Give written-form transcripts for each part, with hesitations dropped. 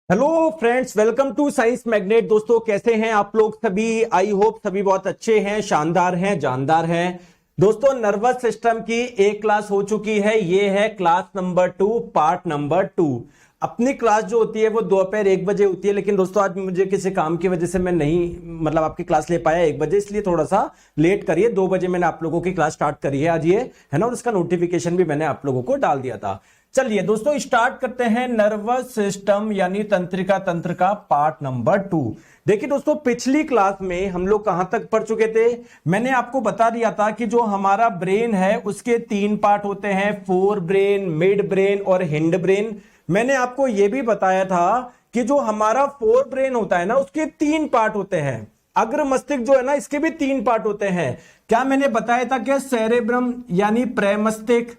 Hello friends, welcome to science magnet. दोस्तों, कैसे हैं आप लोग सभी? आई होप सभी बहुत अच्छे हैं, शानदार हैं, जानदार हैं। दोस्तों, नर्वस सिस्टम की एक क्लास हो चुकी है। ये है क्लास नंबर 2, पार्ट नंबर 2। अपनी क्लास जो होती है वो दोपहर 1 बजे होती है, लेकिन दोस्तों आज मुझे किसी काम की वजह से मैं नहीं आपकी क्लास ले पाया 1 बजे, इसलिए थोड़ा सा लेट करिए। 2 बजे मैंने आप लोगों की क्लास स्टार्ट करी है आज, ये है ना, और उसका नोटिफिकेशन भी मैंने आप लोगों को डाल दिया था। चलिए दोस्तों, स्टार्ट करते हैं नर्वस सिस्टम यानी तंत्रिका तंत्र का पार्ट नंबर 2। देखिए दोस्तों, पिछली क्लास में हम लोग कहां तक पढ़ चुके थे? मैंने आपको बता दिया था कि जो हमारा ब्रेन है उसके 3 पार्ट होते हैं, फोर ब्रेन, मिड ब्रेन और हिंड ब्रेन। मैंने आपको यह भी बताया था कि जो हमारा फोर ब्रेन होता है ना, उसके 3 पार्ट होते हैं। अग्र मस्तिष्क जो है ना, इसके भी 3 पार्ट होते हैं। क्या मैंने बताया था? क्या सेरेब्रम यानी प्रमस्तिष्क,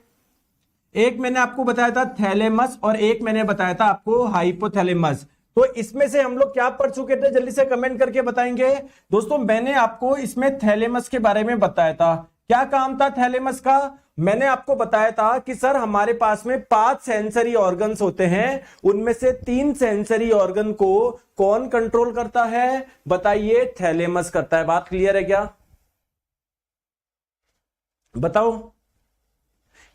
एक मैंने आपको बताया था थैलेमस, और एक मैंने बताया था आपको हाइपोथैलेमस। तो इसमें से हम लोग क्या पढ़ चुके थे? जल्दी से कमेंट करके बताएंगे। दोस्तों, मैंने आपको इसमें थैलेमस के बारे में बताया था। क्या काम था थैलेमस का? मैंने आपको बताया था कि सर हमारे पास में 5 सेंसरी ऑर्गन्स होते हैं, उनमें से 3 सेंसरी ऑर्गन को कौन कंट्रोल करता है? बताइए, थैलेमस करता है। बात क्लियर है क्या? बताओ,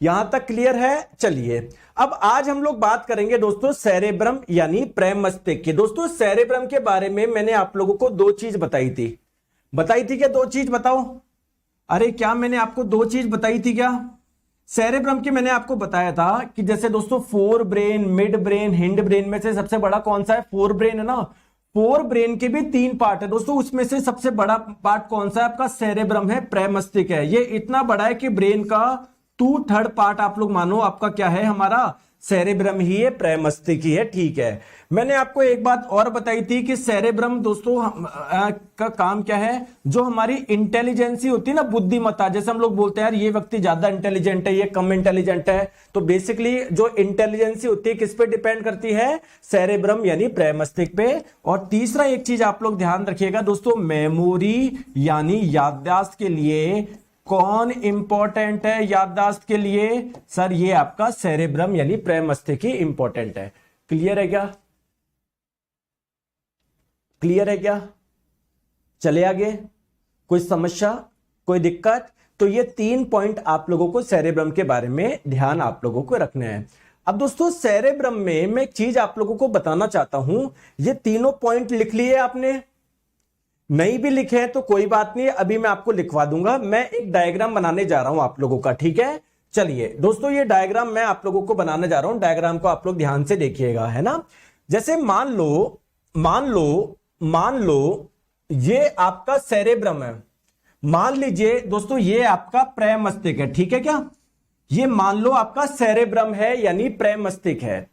यहां तक क्लियर है? चलिए, अब आज हम लोग बात करेंगे दोस्तों सेरेब्रम यानी प्रमस्तिष्क की। दोस्तों, सेरेब्रम के बारे में मैंने आप लोगों को 2 चीज बताई थी। बताई थी क्या? 2 चीज बताओ। अरे क्या मैंने आपको 2 चीज बताई थी क्या? सेरेब्रम की मैंने आपको बताया था कि जैसे दोस्तों fore brain, mid brain, hind brain में से सबसे बड़ा कौन सा है? फोर ब्रेन है ना। फोर ब्रेन के भी 3 पार्ट है दोस्तों, उसमें से सबसे बड़ा पार्ट कौन सा है? आपका सेरेब्रम है, प्रमस्तिष्क है। ये इतना बड़ा है कि ब्रेन का 2/3 पार्ट आप लोग मानो आपका क्या है? हमारा सेरेब्रम ही है, प्रमस्तिष्क ही है। ठीक है, मैंने आपको एक बात और बताई थी कि सेरेब्रम दोस्तों का काम क्या है? जो हमारी इंटेलिजेंसी होती है ना, बुद्धिमत्ता, जैसे हम लोग बोलते हैं यार ये व्यक्ति ज्यादा इंटेलिजेंट है, ये कम इंटेलिजेंट है, तो बेसिकली जो इंटेलिजेंसी होती है किस पे डिपेंड करती है? सेरेब्रम यानी प्रमस्तिष्क पे। और तीसरा एक चीज आप लोग ध्यान रखिएगा दोस्तों, मेमोरी यानी याददाश्त के लिए कौन इंपॉर्टेंट है? याददाश्त के लिए सर ये आपका सेरेब्रम यानी प्रमस्तिष्क ही इंपॉर्टेंट है। क्लियर है क्या? क्लियर है क्या? चले आगे। कोई समस्या, कोई दिक्कत? तो ये 3 पॉइंट आप लोगों को सेरेब्रम के बारे में ध्यान आप लोगों को रखने हैं। अब दोस्तों, सेरेब्रम में मैं एक चीज आप लोगों को बताना चाहता हूं। ये तीनों पॉइंट लिख लिए आपने? नहीं भी लिखे हैं तो कोई बात नहीं, अभी मैं आपको लिखवा दूंगा। मैं एक डायग्राम बनाने जा रहा हूं आप लोगों का, ठीक है? चलिए दोस्तों, ये डायग्राम मैं आप लोगों को बनाने जा रहा हूं। डायग्राम को आप लोग ध्यान से देखिएगा, है ना। जैसे मान लो ये आपका सेरेब्रम है। मान लीजिए दोस्तों ये आपका प्रमस्तिष्क है, ठीक है क्या? ये मान लो आपका सेरेब्रम है यानी प्रमस्तिष्क है।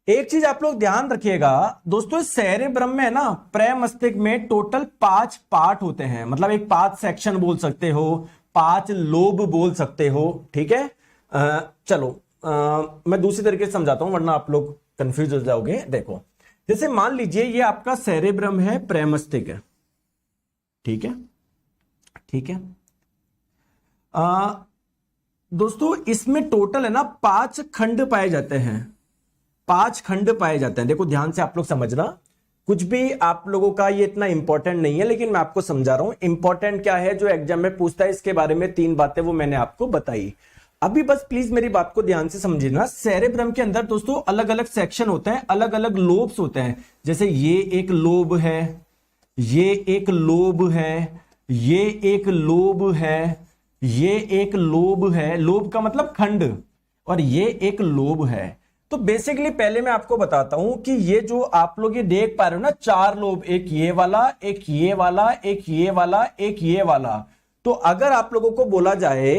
एक चीज आप लोग ध्यान रखिएगा दोस्तों, सेरेब्रम में ना, प्रमस्तिष्क में टोटल 5 पार्ट होते हैं। मतलब एक 5 सेक्शन बोल सकते हो, 5 लोब बोल सकते हो, ठीक है? चलो मैं दूसरी तरीके से समझाता हूं, वरना आप लोग कंफ्यूज हो जाओगे। देखो, जैसे मान लीजिए ये आपका सेरेब्रम है, प्रमस्तिष्क है, ठीक है? ठीक है दोस्तों, इसमें टोटल है ना 5 खंड पाए जाते हैं। 5 खंड पाए जाते हैं। देखो ध्यान से आप लोग समझना, कुछ भी आप लोगों का ये इतना इंपॉर्टेंट नहीं है, लेकिन मैं आपको समझा रहा हूं। इंपॉर्टेंट क्या है जो एग्जाम में पूछता है, इसके बारे में 3 बातें वो मैंने आपको बताई। अभी बस प्लीज मेरी बात को ध्यान से समझना। सेरेब्रम के अंदर दोस्तों अलग अलग सेक्शन होते हैं, अलग अलग लोब्स होते हैं। जैसे ये एक लोब है, ये एक लोब है, ये एक लोब है, ये एक लोब है, लोब का मतलब खंड, और ये एक लोब है। तो बेसिकली पहले मैं आपको बताता हूं कि ये जो आप लोग ये देख पा रहे हो ना, 4 लोब, एक ये वाला, एक ये वाला, एक ये वाला, एक ये वाला। तो अगर आप लोगों को बोला जाए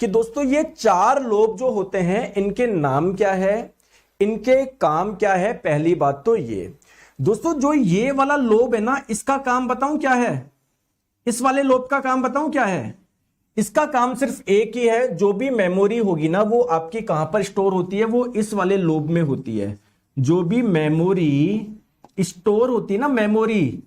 कि दोस्तों ये 4 लोब जो होते हैं इनके नाम क्या है, इनके काम क्या है? पहली बात तो ये दोस्तों, जो ये वाला लोब है ना, इसका काम बताऊं क्या है? इस वाले लोब का काम बताऊं क्या है? इसका काम सिर्फ एक ही है, जो भी मेमोरी होगी ना वो आपकी कहां पर स्टोर होती है? वो इस वाले लोब में होती है। जो भी मेमोरी स्टोर होती है ना, मेमोरी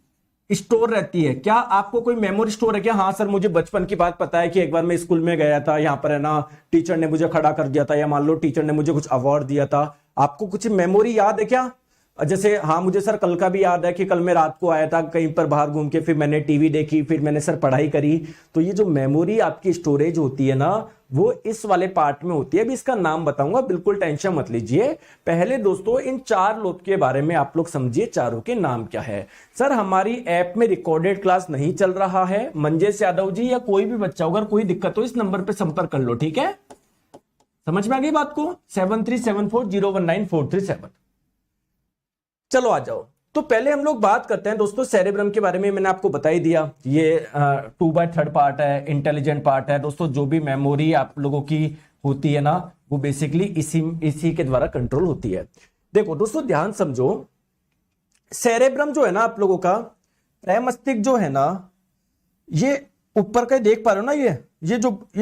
स्टोर रहती है। क्या आपको कोई मेमोरी स्टोर है क्या? हाँ सर, मुझे बचपन की बात पता है कि एक बार मैं स्कूल में गया था, यहां पर है ना टीचर ने मुझे खड़ा कर दिया था, या मान लो टीचर ने मुझे कुछ अवार्ड दिया था। आपको कुछ मेमोरी याद है क्या? जैसे हाँ, मुझे सर कल का भी याद है कि कल मैं रात को आया था कहीं पर बाहर घूम के, फिर मैंने टीवी देखी, फिर मैंने सर पढ़ाई करी। तो ये जो मेमोरी आपकी स्टोरेज होती है ना, वो इस वाले पार्ट में होती है। अभी इसका नाम बताऊंगा, बिल्कुल टेंशन मत लीजिए। पहले दोस्तों इन 4 लोब के बारे में आप लोग समझिए, चारों के नाम क्या है। सर हमारी ऐप में रिकॉर्डेड क्लास नहीं चल रहा है, मंजेश यादव जी या कोई भी बच्चा, अगर कोई दिक्कत हो इस नंबर पर संपर्क कर लो, ठीक है? समझ में आ गई बात को? 7374019437। चलो आ जाओ। तो पहले हम लोग बात करते हैं दोस्तों सेरेब्रम के बारे में। मैंने आपको बता ही दिया, ये 2/3 पार्ट है, इंटेलिजेंट पार्ट है दोस्तों। जो भी मेमोरी आप लोगों की होती है ना, वो बेसिकली इसी के द्वारा कंट्रोल होती है। देखो दोस्तों ध्यान समझो, सेरेब्रम जो है ना आप लोगों का, प्रमस्तिष्क जो है ना, ये ऊपर का देख पा रहे हो ना, ये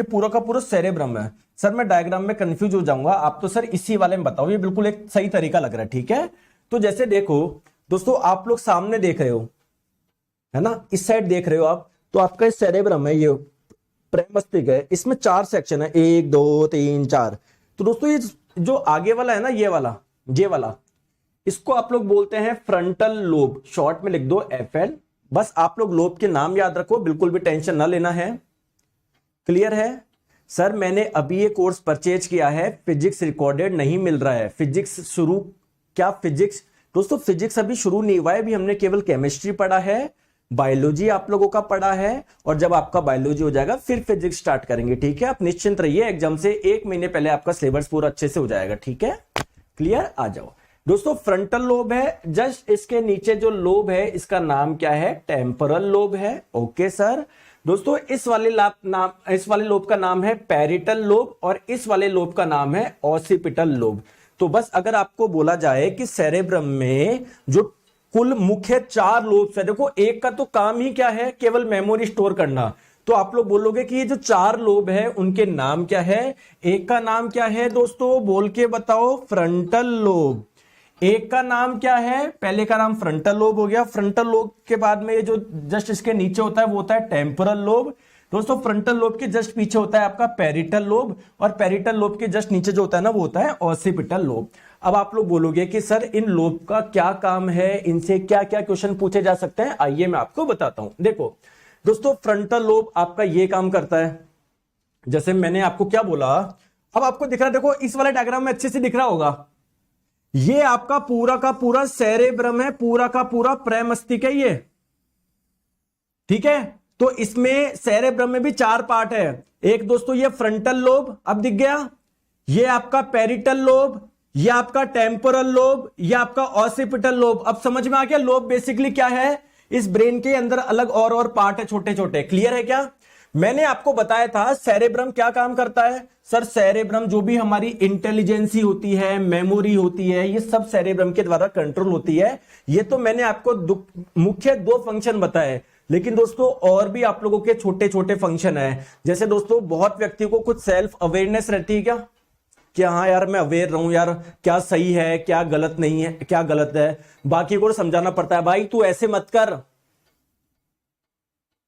पूरा का पूरा सेरेब्रम है। सर मैं डायग्राम में कंफ्यूज हो जाऊंगा, आप तो सर इसी वाले में बताओ, ये बिल्कुल एक सही तरीका लग रहा है, ठीक है? तो जैसे देखो दोस्तों, आप लोग सामने देख रहे हो है ना, इस साइड देख रहे हो आप, तो आपका सेरेब्रम है, ये प्रमस्तिष्क है, इसमें 4 सेक्शन है, 1 2 3 4। तो दोस्तों ये जो आगे वाला है ना, ये वाला इसको आप लोग बोलते हैं फ्रंटल लोब, शॉर्ट में लिख दो FL। बस आप लोग लोब के नाम याद रखो, बिल्कुल भी टेंशन ना लेना है। क्लियर है? सर मैंने अभी ये कोर्स परचेज किया है, फिजिक्स रिकॉर्डेड नहीं मिल रहा है। फिजिक्स शुरू, क्या फिजिक्स दोस्तों, फिजिक्स अभी शुरू नहीं हुआ है, अभी हमने केवल केमिस्ट्री पढ़ा है, बायोलॉजी आप लोगों का पढ़ा है, और जब आपका बायोलॉजी हो जाएगा फिर फिजिक्स स्टार्ट करेंगे, ठीक है? आप निश्चिंत रहिए, एग्जाम से 1 महीने पहले आपका सिलेबस पूरा अच्छे से हो जाएगा, ठीक है? क्लियर? आ जाओ दोस्तों, फ्रंटल लोब है, जस्ट इसके नीचे जो लोब है इसका नाम क्या है? टेम्पोरल लोब है। Okay sir. दोस्तों इस वाले लोब का नाम है पैरिटल लोब, और इस वाले लोब का नाम है ऑसिपिटल लोब। तो बस अगर आपको बोला जाए कि सेरेब्रम में जो कुल मुख्य 4 लोब्स है, देखो एक का तो काम ही क्या है? केवल मेमोरी स्टोर करना। तो आप लोग बोलोगे कि ये जो 4 लोब है उनके नाम क्या है? एक का नाम क्या है दोस्तों, बोल के बताओ? Frontal lobe. एक का नाम क्या है? पहले का नाम फ्रंटल लोब हो गया। फ्रंटल लोब के बाद में ये जो जस्ट इसके नीचे होता है वो होता है टेम्पोरल लोब। दोस्तों फ्रंटल लोब के जस्ट पीछे होता है आपका पेरिटल लोब, और पेरिटल लोब के जस्ट नीचे जो होता है ना वो होता है ऑसिपिटल लोब। अब आप लोग बोलोगे कि सर इन लोब का क्या काम है, इनसे क्या क्या क्वेश्चन पूछे जा सकते हैं? आइए मैं आपको बताता हूं। देखो दोस्तों, फ्रंटल लोब आपका ये काम करता है, जैसे मैंने आपको क्या बोला, अब आपको दिख रहा है, देखो इस वाले डायग्राम में अच्छे से दिख रहा होगा, ये आपका पूरा का पूरा सेरेब्रम है, पूरा का पूरा प्रमस्तिष्क है ये, ठीक है? तो इसमें सेरेब्रम में भी 4 पार्ट है। एक दोस्तों ये फ्रंटल लोब, अब दिख गया, ये आपका पेरिटल लोब, ये आपका टेम्पोरल लोब, ये आपका ऑसिपिटल लोब। अब समझ में आ गया लोब बेसिकली क्या है? इस ब्रेन के अंदर अलग और पार्ट है छोटे छोटे। क्लियर है क्या? मैंने आपको बताया था सेरेब्रम क्या काम करता है। सर सेरेब्रम जो भी हमारी इंटेलिजेंसी होती है, मेमोरी होती है, ये सब सेरेब्रम के द्वारा कंट्रोल होती है। ये तो मैंने आपको मुख्य 2 फंक्शन बताए, लेकिन दोस्तों और भी आप लोगों के छोटे छोटे फंक्शन है। जैसे दोस्तों बहुत व्यक्ति को कुछ सेल्फ अवेयरनेस रहती है क्या, कि हाँ यार मैं अवेयर रहूं यार, क्या सही है क्या गलत नहीं है, क्या गलत है, बाकी को समझाना पड़ता है, भाई तू ऐसे मत कर।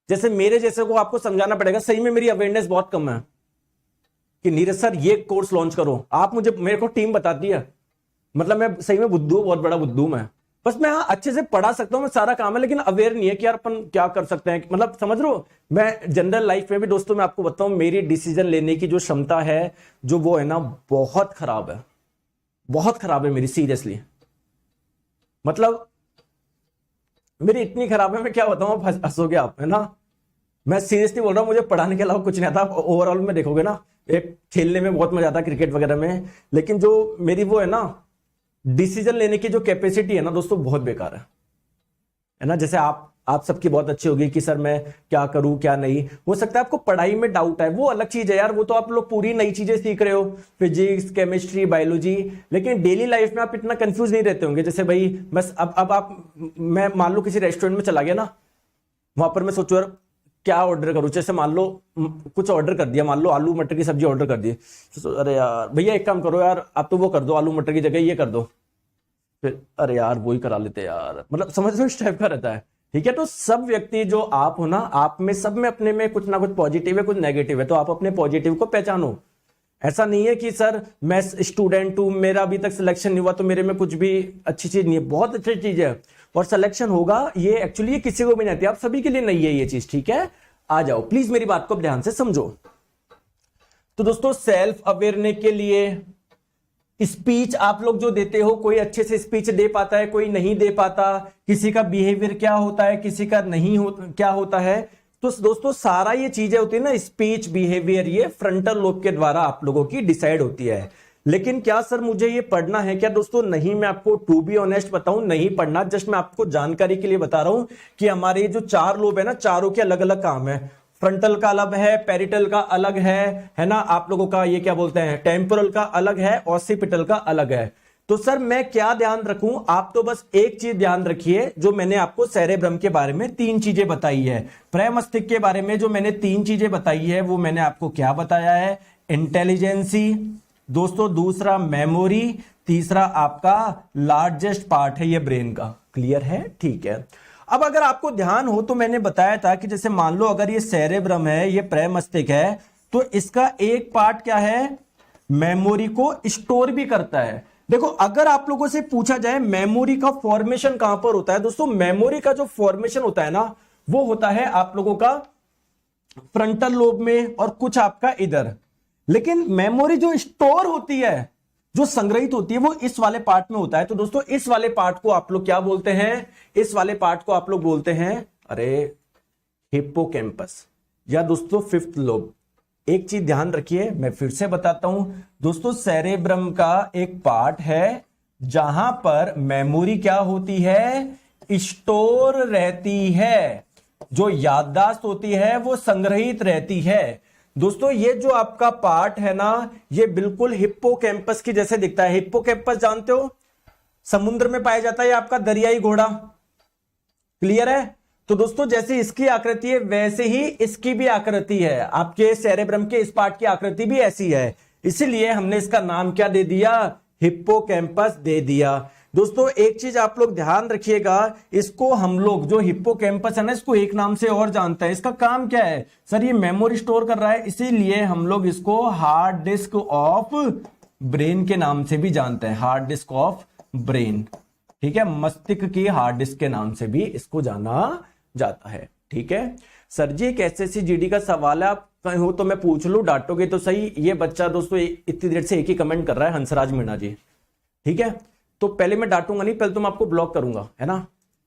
जैसे मेरे जैसे को आपको समझाना पड़ेगा। सही में मेरी अवेयरनेस बहुत कम है कि नीरज सर ये कोर्स लॉन्च करो, आप मुझे, मेरे को टीम बताती है, मतलब मैं सही में बुद्धू, बहुत बड़ा बुद्धू मैं। बस मैं हाँ अच्छे से पढ़ा सकता हूं, मैं सारा काम है, लेकिन अवेयर नहीं है कि यार अपन क्या कर सकते हैं, मतलब समझ रहे हो। मैं जनरल लाइफ में भी दोस्तों मैं आपको बताऊं, मेरी डिसीजन लेने की जो क्षमता है जो वो है ना बहुत खराब है, बहुत खराब है मेरी, सीरियसली। मतलब मेरी इतनी खराब है, मैं क्या बताऊं, हंसोगे आप, है ना। मैं सीरियसली बोल रहा हूं, मुझे पढ़ाने के अलावा कुछ नहीं आता। ओवरऑल में देखोगे ना, एक खेलने में बहुत मजा आता है क्रिकेट वगैरह में, लेकिन जो मेरी वो है ना डिसीजन लेने की जो कैपेसिटी है ना दोस्तों, बहुत बेकार है ना। जैसे आप सबकी बहुत अच्छी होगी कि सर मैं क्या करूं क्या नहीं। हो सकता है आपको पढ़ाई में डाउट है, वो अलग चीज है यार, वो तो आप लोग पूरी नई चीजें सीख रहे हो, फिजिक्स केमिस्ट्री बायोलॉजी, लेकिन डेली लाइफ में आप इतना कंफ्यूज नहीं रहते होंगे। जैसे भाई बस अब आप, मैं मान लो किसी रेस्टोरेंट में चला गया ना, वहां पर मैं सोचू यार क्या ऑर्डर करूं। जैसे मान लो कुछ ऑर्डर कर दिया, मान लो आलू मटर की सब्जी ऑर्डर कर दी, तो अरे यार भैया एक काम करो यार, आप तो वो कर दो, आलू मटर की जगह ये कर दो, फिर अरे यार वही करा लेते यार, मतलब समझ लो इस टाइप का रहता है। ठीक है, तो सब व्यक्ति जो आप हो ना, आप में सब में अपने में कुछ ना कुछ पॉजिटिव है कुछ नेगेटिव है, तो आप अपने पॉजिटिव को पहचानो। ऐसा नहीं है कि सर मैं स्टूडेंट हूं, मेरा अभी तक सिलेक्शन नहीं हुआ तो मेरे में कुछ भी अच्छी चीज नहीं है। बहुत अच्छी चीज है और सिलेक्शन होगा, ये एक्चुअली ये किसी को भी नहीं आती, आप सभी के लिए नहीं है ये चीज, ठीक है। आ जाओ प्लीज, मेरी बात को ध्यान से समझो। तो दोस्तों सेल्फ अवेयरनेस के लिए स्पीच आप लोग जो देते हो, कोई अच्छे से स्पीच दे पाता है, कोई नहीं दे पाता, किसी का बिहेवियर क्या होता है, किसी का नहीं क्या होता है। तो दोस्तों सारा ये चीजें होती है ना, स्पीच बिहेवियर, ये फ्रंटल लोब के द्वारा आप लोगों की डिसाइड होती है। लेकिन क्या सर मुझे ये पढ़ना है क्या? दोस्तों नहीं, मैं आपको टू बी ऑनेस्ट बताऊं, नहीं पढ़ना। जस्ट मैं आपको जानकारी के लिए बता रहा हूं कि हमारे जो 4 लोब है ना, चारों के अलग अलग काम है। फ्रंटल का अलग है, पेरिटल का अलग है ना, आप लोगों का ये क्या बोलते हैं, टेम्पोरल का अलग है, ऑसिपिटल का अलग है। तो सर मैं क्या ध्यान रखूं? आप तो बस एक चीज ध्यान रखिए, जो मैंने आपको सेरेब्रम के बारे में 3 चीजें बताई है, प्रमस्तिष्क के बारे में जो मैंने 3 चीजें बताई है, वो मैंने आपको क्या बताया है? इंटेलिजेंसी दोस्तों, दूसरा मेमोरी, तीसरा आपका लार्जेस्ट पार्ट है ये ब्रेन का। क्लियर है? ठीक है। अब अगर आपको ध्यान हो तो मैंने बताया था कि जैसे मान लो अगर ये सेरेब्रम है, ये प्रमस्तिष्क है, तो इसका एक पार्ट क्या है? मेमोरी को स्टोर भी करता है। देखो अगर आप लोगों से पूछा जाए मेमोरी का फॉर्मेशन कहां पर होता है, दोस्तों मेमोरी का जो फॉर्मेशन होता है ना, वो होता है आप लोगों का फ्रंटल लोब में और कुछ आपका इधर। लेकिन मेमोरी जो स्टोर होती है, जो संग्रहित होती है, वो इस वाले पार्ट में होता है। तो दोस्तों इस वाले पार्ट को आप लोग क्या बोलते हैं? इस वाले पार्ट को आप लोग बोलते हैं, अरे हिप्पोकैम्पस, या दोस्तों 5th लोब। एक चीज ध्यान रखिए, मैं फिर से बताता हूं दोस्तों, सेरेब्रम का एक पार्ट है जहां पर मेमोरी क्या होती है? स्टोर रहती है, जो याददाश्त होती है वो संग्रहित रहती है। दोस्तों ये जो आपका पार्ट है ना, ये बिल्कुल हिप्पोकैम्पस की जैसे दिखता है। हिप्पोकैम्पस जानते हो, समुद्र में पाया जाता है, आपका दरियाई घोड़ा। क्लियर है? तो दोस्तों जैसे इसकी आकृति है वैसे ही इसकी भी आकृति है, आपके सेरेब्रम के इस पार्ट की आकृति भी ऐसी है, इसीलिए हमने इसका नाम क्या दे दिया? हिप्पोकैम्पस दे दिया। दोस्तों एक चीज आप लोग ध्यान रखिएगा, इसको हम लोग जो हिप्पोकैम्पस है ना, इसको एक नाम से और जानते हैं। इसका काम क्या है? सर ये मेमोरी स्टोर कर रहा है, इसीलिए हम लोग इसको हार्ड डिस्क ऑफ ब्रेन के नाम से भी जानते हैं, हार्ड डिस्क ऑफ ब्रेन। ठीक है, मस्तिष्क की हार्ड डिस्क के नाम से भी इसको जाना जाता है। ठीक है सर जी, एक एसएससी जीडी का सवाल है, आप कहीं हो तो मैं पूछ लूं, डांटोगे तो सही। ये बच्चा दोस्तों इतनी देर से एक ही कमेंट कर रहा है, हंसराज मीणा जी। ठीक है, तो पहले मैं डांटूंगा नहीं, पहले तो मैं आपको ब्लॉक करूंगा, है ना।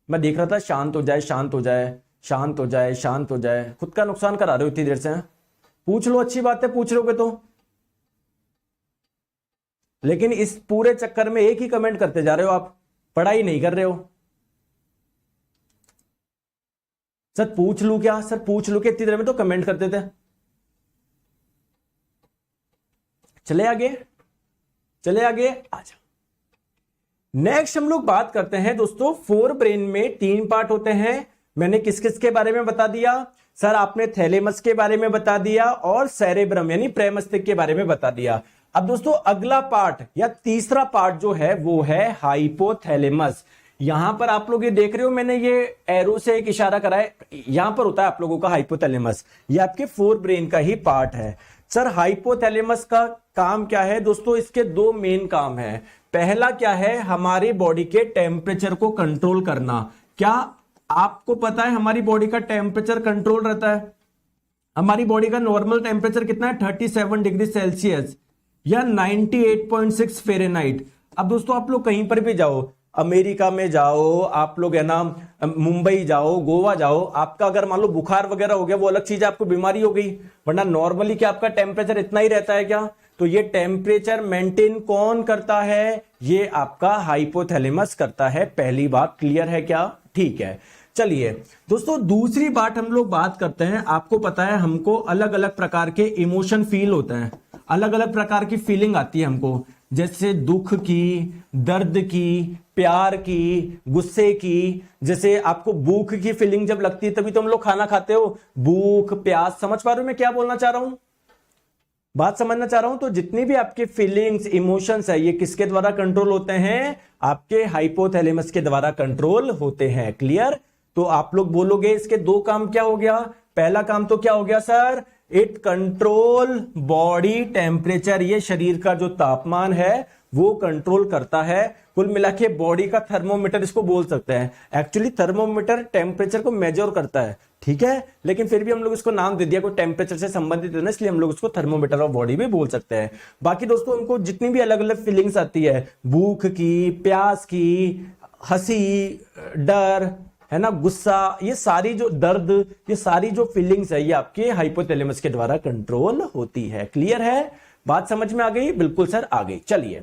मैं देख रहा था शांत हो जाए, शांत हो जाए, शांत हो जाए, शांत हो जाए, खुद का नुकसान करा रहे हो इतनी देर से। पूछ लो, अच्छी बात है, पूछ लोगे तो। लेकिन इस पूरे चक्कर में एक ही कमेंट करते जा रहे हो आप, पढ़ाई नहीं कर रहे हो। सर पूछ लू क्या? सर पूछ लू क्या? इतनी देर में तो कमेंट करते थे। चले आगे, चले आगे, आजा। नेक्स्ट हम लोग बात करते हैं दोस्तों, 4 ब्रेन में 3 पार्ट होते हैं। मैंने किस किस के बारे में बता दिया? सर आपने थैलेमस के बारे में बता दिया और सेरेब्रम यानी प्रमस्तिष्क के बारे में बता दिया। अब दोस्तों अगला पार्ट या तीसरा पार्ट जो है वो है हाइपोथैलेमस। यहां पर आप लोग ये देख रहे हो, मैंने ये एरो से एक इशारा करा है, यहां पर होता है आप लोगों का हाइपोथैलेमस। ये आपके 4 ब्रेन का ही पार्ट है। सर हाइपोथैलेमस का काम क्या है? दोस्तों इसके 2 मेन काम है। पहला क्या है? हमारी बॉडी के टेम्परेचर को कंट्रोल करना। क्या आपको पता है हमारी बॉडी का टेम्परेचर कंट्रोल रहता है? हमारी बॉडी का नॉर्मल टेम्परेचर कितना है? 37 डिग्री सेल्सियस या 98.6 फ़ारेनहाइट। अब दोस्तों आप लोग कहीं पर भी जाओ, अमेरिका में जाओ, आप लोग है ना, मुंबई जाओ, गोवा जाओ, आपका अगर मान लो बुखार वगैरह हो गया वो अलग चीज है, आपको बीमारी हो गई, वरना नॉर्मली क्या आपका टेम्परेचर इतना ही रहता है क्या? तो ये टेम्परेचर मेंटेन कौन करता है? ये आपका हाइपोथैलेमस करता है। पहली बात क्लियर है क्या? ठीक है, चलिए दोस्तों दूसरी बात हम लोग बात करते हैं। आपको पता है हमको अलग अलग प्रकार के इमोशन फील होते हैं, अलग अलग प्रकार की फीलिंग आती है हमको, जैसे दुख की, दर्द की, प्यार की, गुस्से की। जैसे आपको भूख की फीलिंग जब लगती है तभी तो हम लोग खाना खाते हो, भूख, प्यास। समझ पा रहे हो मैं क्या बोलना चाह रहा हूं? बात समझना चाह रहा हूं। तो जितनी भी आपके फीलिंग्स, इमोशंस है, ये किसके द्वारा कंट्रोल होते हैं? आपके हाइपोथैलेमस के द्वारा कंट्रोल होते हैं। क्लियर? तो आप लोग बोलोगे इसके 2 काम क्या हो गया? पहला काम तो क्या हो गया sir? It control body temperature, ये शरीर का जो तापमान है वो कंट्रोल करता है। कुल मिला के बॉडी का थर्मोमीटर इसको बोल सकते हैं। एक्चुअली थर्मोमीटर टेम्परेचर को मेजर करता है, ठीक है, लेकिन फिर भी हम लोग इसको नाम दे दिया, कोई टेम्परेचर से संबंधित है ना, इसलिए हम लोग इसको थर्मोमीटर ऑफ बॉडी भी बोल सकते हैं। बाकी दोस्तों उनको जितनी भी अलग अलग फीलिंग्स आती है, भूख की, प्यास की, हंसी, डर, है ना, गुस्सा, ये सारी जो दर्द, ये सारी जो फीलिंग्स है ये आपके हाइपोथैलेमस के द्वारा कंट्रोल होती है। क्लियर है, बात समझ में आ गई? बिल्कुल सर आ गई। चलिए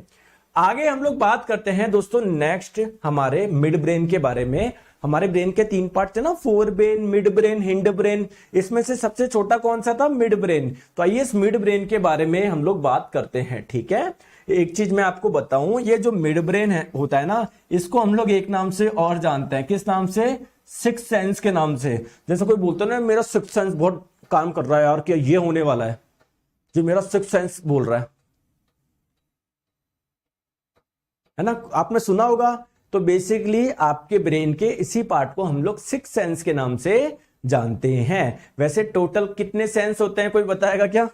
आगे हम लोग बात करते हैं दोस्तों नेक्स्ट हमारे मिड ब्रेन के बारे में। हमारे ब्रेन के 3 पार्ट थे ना, fore brain, mid brain, hind brain, इसमें से सबसे छोटा कौन सा था? Mid brain. तो आइए इस मिड ब्रेन के बारे में हम लोग बात करते हैं, ठीक है। एक चीज मैं आपको बताऊं, ये जो मिड ब्रेन है होता है ना, इसको हम लोग एक नाम से और जानते हैं। किस नाम से? सिक्स सेंस के नाम से। जैसे कोई बोलता है ना मेरा सिक्स सेंस बहुत काम कर रहा है यार, क्या ये होने वाला है, जो मेरा सिक्स सेंस बोल रहा है ना, आपने सुना होगा। तो बेसिकली आपके ब्रेन के इसी पार्ट को हम लोग सिक्स सेंस के नाम से जानते हैं। वैसे टोटल कितने सेंस होते हैं, कोई बताएगा क्या?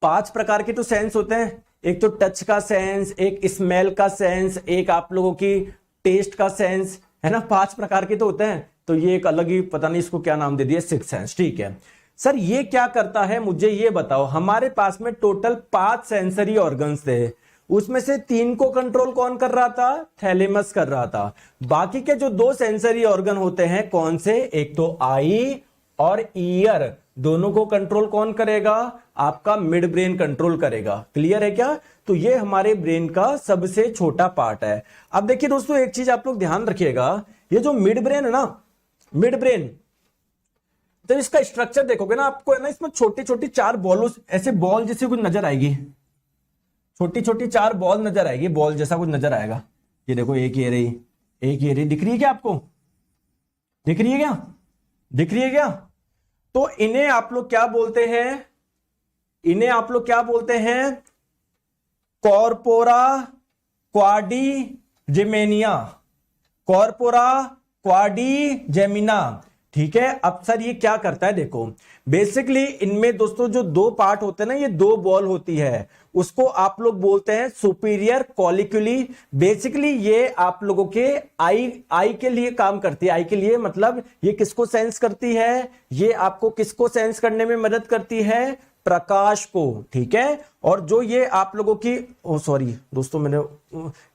5 प्रकार के तो सेंस होते हैं। एक तो टच का सेंस, एक स्मेल का सेंस, एक आप लोगों की टेस्ट का सेंस, है ना, 5 प्रकार के तो होते हैं। तो ये एक अलग ही, पता नहीं इसको क्या नाम दे दिया, सिक्स सेंस, ठीक है। सर ये क्या करता है मुझे ये बताओ। हमारे पास में टोटल 5 सेंसरी ऑर्गन्स थे, उसमें से 3 को कंट्रोल कौन कर रहा था? थैलेमस कर रहा था। बाकी के जो 2 सेंसरी ऑर्गन होते हैं कौन से? एक तो आई और ईयर, दोनों को कंट्रोल कौन करेगा? आपका मिड ब्रेन कंट्रोल करेगा। क्लियर है क्या? तो ये हमारे ब्रेन का सबसे छोटा पार्ट है। अब देखिए दोस्तों एक चीज आप लोग ध्यान रखिएगा, ये जो मिड ब्रेन है ना, मिड ब्रेन, तो इसका स्ट्रक्चर देखोगे ना आपको, है ना, इसमें छोटी छोटी 4 बॉल, ऐसे बॉल जैसी कुछ नजर आएगी, छोटी छोटी 4 बॉल नजर आएगी, बॉल जैसा कुछ नजर आएगा। ये देखो, एक ये रही, एक ये रही, दिख रही है क्या आपको? दिख रही है क्या? दिख रही है क्या? तो इन्हें आप लोग क्या बोलते हैं? इन्हें आप लोग क्या बोलते हैं? कॉर्पोरा क्वाड्रिजेमिना, कॉर्पोरा क्वाड्रिजेमिना, ठीक है। अब सर ये क्या करता है, देखो बेसिकली इनमें दोस्तों जो 2 पार्ट होते हैं ना, ये 2 बॉल होती है, उसको आप लोग बोलते हैं सुपीरियर कॉलिक्यूली। बेसिकली ये आप लोगों के आई के लिए काम करती है। आई के लिए मतलब ये किसको सेंस करती है? ये आपको किसको सेंस करने में मदद करती है? प्रकाश को, ठीक है। और जो ये आप लोगों की, ओ सॉरी दोस्तों, मैंने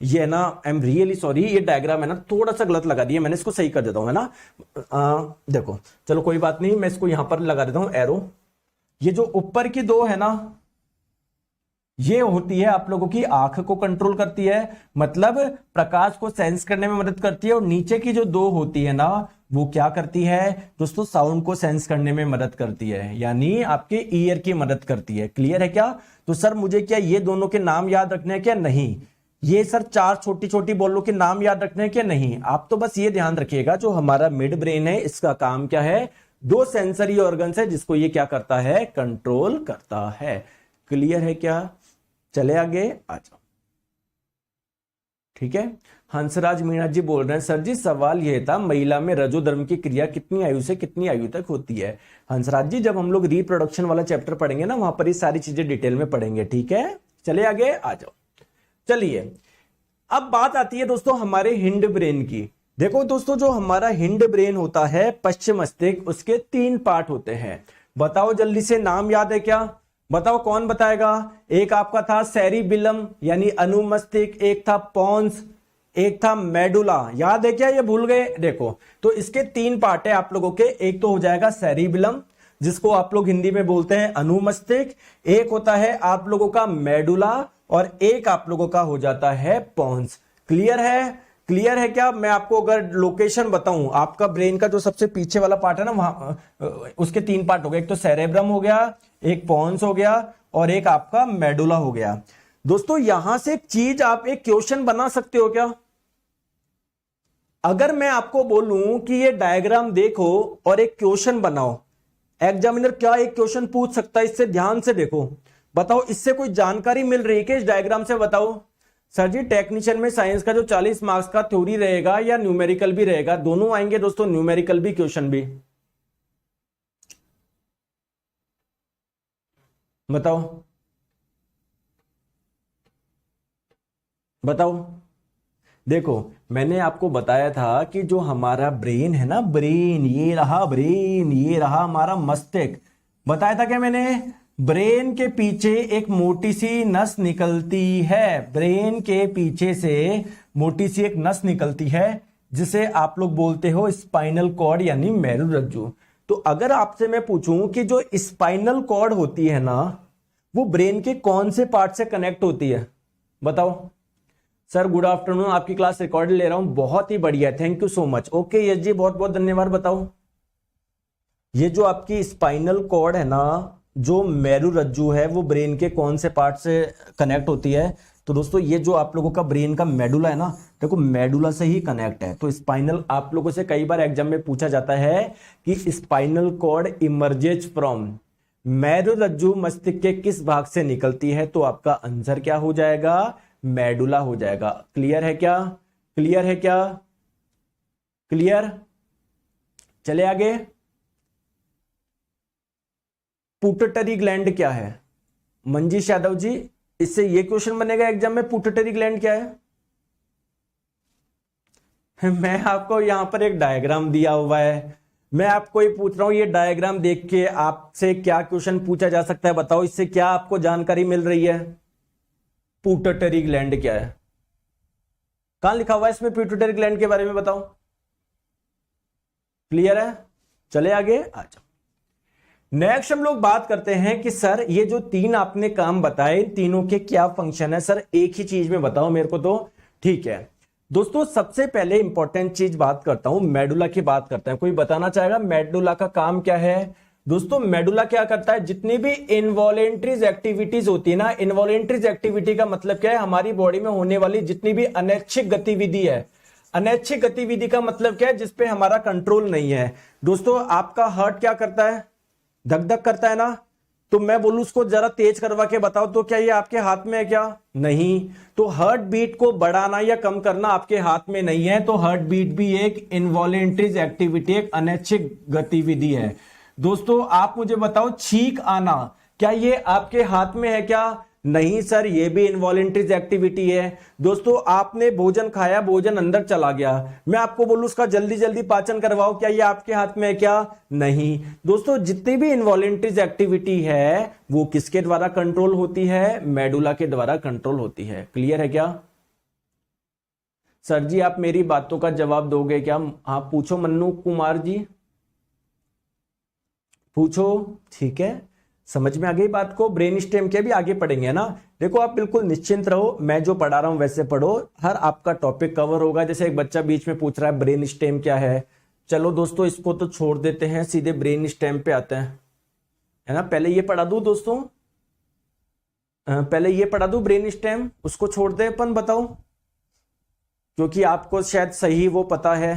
ये ना, आई एम रियली सॉरी, ये डायग्राम है ना थोड़ा सा गलत लगा दिया मैंने, इसको सही कर देता हूं, है ना। देखो चलो कोई बात नहीं, मैं इसको यहां पर लगा देता हूं एरो। ये जो ऊपर की 2 है ना, ये होती है आप लोगों की आंख को कंट्रोल करती है, मतलब प्रकाश को सेंस करने में मदद करती है। और नीचे की जो 2 होती है ना, वो क्या करती है दोस्तों? साउंड को सेंस करने में मदद करती है, यानी आपके ईयर की मदद करती है। क्लियर है क्या? तो सर मुझे क्या ये दोनों के नाम याद रखने हैं क्या? नहीं। ये सर 4 छोटी छोटी बॉलों के नाम याद रखने हैं क्या? नहीं। आप तो बस ये ध्यान रखिएगा, जो हमारा मिड ब्रेन है इसका काम क्या है? 2 सेंसरी ऑर्गन्स है जिसको ये क्या करता है? कंट्रोल करता है। क्लियर है क्या? चले आगे आ जाओ, ठीक है। हंसराज मीणा जी बोल रहे हैं, सर जी सवाल यह था, महिला में रजोधर्म की क्रिया कितनी आयु से कितनी आयु तक होती है? हंसराज जी जब हम लोग रिप्रोडक्शन वाला चैप्टर पढ़ेंगे ना, वहां पर ये सारी चीजें डिटेल में पढ़ेंगे, ठीक है। चले आगे आ जाओ। चलिए अब बात आती है दोस्तों हमारे हिंड ब्रेन की। देखो दोस्तों, जो हमारा हिंड ब्रेन होता है, पश्चिम मस्तिष्क, उसके 3 पार्ट होते हैं। बताओ जल्दी से, नाम याद है क्या? बताओ कौन बताएगा? एक आपका था सेरिबिलम यानी अनुमस्तिष्क, एक था पोन्स, एक था मेडुला। याद है क्या? ये भूल गए? देखो तो इसके 3 पार्ट है आप लोगों के। एक तो हो जाएगा सेरिबिलम, जिसको आप लोग हिंदी में बोलते हैं अनुमस्तिष्क, एक होता है आप लोगों का मेडुला, और एक आप लोगों का हो जाता है पोन्स। क्लियर है? क्लियर है क्या? मैं आपको अगर लोकेशन बताऊं, आपका ब्रेन का जो सबसे पीछे वाला पार्ट है ना, वहां उसके 3 पार्ट हो गए। एक तो सेरेब्रम हो गया, एक पोन्स हो गया, और एक आपका मेडुला हो गया। दोस्तों यहां से एक चीज, आप एक क्वेश्चन बना सकते हो क्या? अगर मैं आपको बोलूं कि ये डायग्राम देखो और एक क्वेश्चन बनाओ, एग्जामिनर क्या एक क्वेश्चन पूछ सकता है इससे? ध्यान से देखो, बताओ इससे कोई जानकारी मिल रही है कि इस डायग्राम से? बताओ सर जी टेक्नीशियन में साइंस का जो 40 मार्क्स का थ्योरी रहेगा या न्यूमेरिकल भी रहेगा? दोनों आएंगे दोस्तों, न्यूमेरिकल भी क्वेश्चन भी। बताओ बताओ। देखो, मैंने आपको बताया था कि जो हमारा ब्रेन है ना, ब्रेन, ये रहा ब्रेन, ये रहा हमारा मस्तिष्क। बताया था क्या मैंने? ब्रेन के पीछे एक मोटी सी नस निकलती है, ब्रेन के पीछे से मोटी सी एक नस निकलती है, जिसे आप लोग बोलते हो स्पाइनल कॉर्ड यानी मेरुरज्जु। तो अगर आपसे मैं पूछूं कि जो स्पाइनल कॉर्ड होती है ना, वो ब्रेन के कौन से पार्ट से कनेक्ट होती है? बताओ। सर गुड आफ्टरनून, आपकी क्लास रिकॉर्ड ले रहा हूं, बहुत ही बढ़िया, thank you so much. Okay yes जी, बहुत बहुत धन्यवाद। बताओ, ये जो आपकी स्पाइनल कॉर्ड है ना, जो मेरुरज्जु है, वो ब्रेन के कौन से पार्ट से कनेक्ट होती है? तो दोस्तों, ये जो आप लोगों का ब्रेन का मेडुला है ना, देखो मेडुला से ही कनेक्ट है। तो स्पाइनल, आप लोगों से कई बार एग्जाम में पूछा जाता है कि स्पाइनल कॉर्ड इमर्जेज फ्रॉम मेरुरज्जु, मस्तिष्क के किस भाग से निकलती है? तो आपका आंसर क्या हो जाएगा? मेडुला हो जाएगा। क्लियर है क्या? क्लियर है क्या? क्लियर? चले आगे। पिट्यूटरी ग्लैंड क्या है? मंजीश यादव जी, इससे ये क्वेश्चन बनेगा एग्जाम में, पिट्यूटरी ग्लैंड क्या है? मैं आपको यहां पर एक डायग्राम दिया हुआ है, मैं आपको ये पूछ रहा हूं, ये डायग्राम देख के आपसे क्या क्वेश्चन पूछा जा सकता है? बताओ, इससे क्या आपको जानकारी मिल रही है? पिट्यूटरी ग्लैंड क्या है? कहां लिखा हुआ है इसमें पिट्यूटरी ग्लैंड के बारे में? बताओ। क्लियर है? चले आगे। अच्छा, नेक्स्ट हम लोग बात करते हैं कि सर ये जो तीन आपने काम बताए, तीनों के क्या फंक्शन है? सर एक ही चीज में बताओ मेरे को तो। ठीक है दोस्तों, सबसे पहले इंपॉर्टेंट चीज बात करता हूं, मेडुला की बात करते हैं। कोई बताना चाहेगा मेडुला का काम क्या है? दोस्तों, मेडुला क्या करता है? जितनी भी इनवॉलेंट्रीज एक्टिविटीज होती है ना, इनवॉलेंट्रीज एक्टिविटी का मतलब क्या है? हमारी बॉडी में होने वाली जितनी भी अनैच्छिक गतिविधि है। अनैच्छिक गतिविधि का मतलब क्या है? जिसपे हमारा कंट्रोल नहीं है। दोस्तों, आपका हार्ट क्या करता है? धक धक करता है ना। तो मैं बोलूं उसको जरा तेज करवा के बताओ, तो क्या ये आपके हाथ में है क्या? नहीं। तो हार्ट बीट को बढ़ाना या कम करना आपके हाथ में नहीं है। तो हार्ट बीट भी एक इनवॉलेंट्रीज एक्टिविटी, एक अनैच्छिक गतिविधि है। दोस्तों, आप मुझे बताओ, छींक आना, क्या ये आपके हाथ में है क्या? नहीं सर, ये भी इनवॉलेंट्रीज एक्टिविटी है। दोस्तों, आपने भोजन खाया, भोजन अंदर चला गया, मैं आपको बोलूं उसका जल्दी जल्दी पाचन करवाओ, क्या ये आपके हाथ में है क्या? नहीं। दोस्तों, जितनी भी इनवॉलेंट्रीज एक्टिविटी है वो किसके द्वारा कंट्रोल होती है? मेडुला के द्वारा कंट्रोल होती है। क्लियर है क्या? सर जी, आप मेरी बातों का जवाब दोगे क्या? आप पूछो मन्नू कुमार जी, पूछो। ठीक है, समझ में आ गई बात को। ब्रेन स्टेम के भी आगे पढ़ेंगे ना। देखो, आप बिल्कुल निश्चिंत रहो, मैं जो पढ़ा रहा हूं वैसे पढ़ो, हर आपका टॉपिक कवर होगा। जैसे एक बच्चा बीच में पूछ रहा है ब्रेन स्टेम क्या है, चलो दोस्तों इसको तो छोड़ देते हैं, सीधे ब्रेन स्टेम पे आते हैं, है ना। पहले ये पढ़ा दूं दोस्तों, पहले ये पढ़ा दूं ब्रेन स्टेम, उसको छोड़ दे अपन। बताओ, क्योंकि आपको शायद सही वो पता है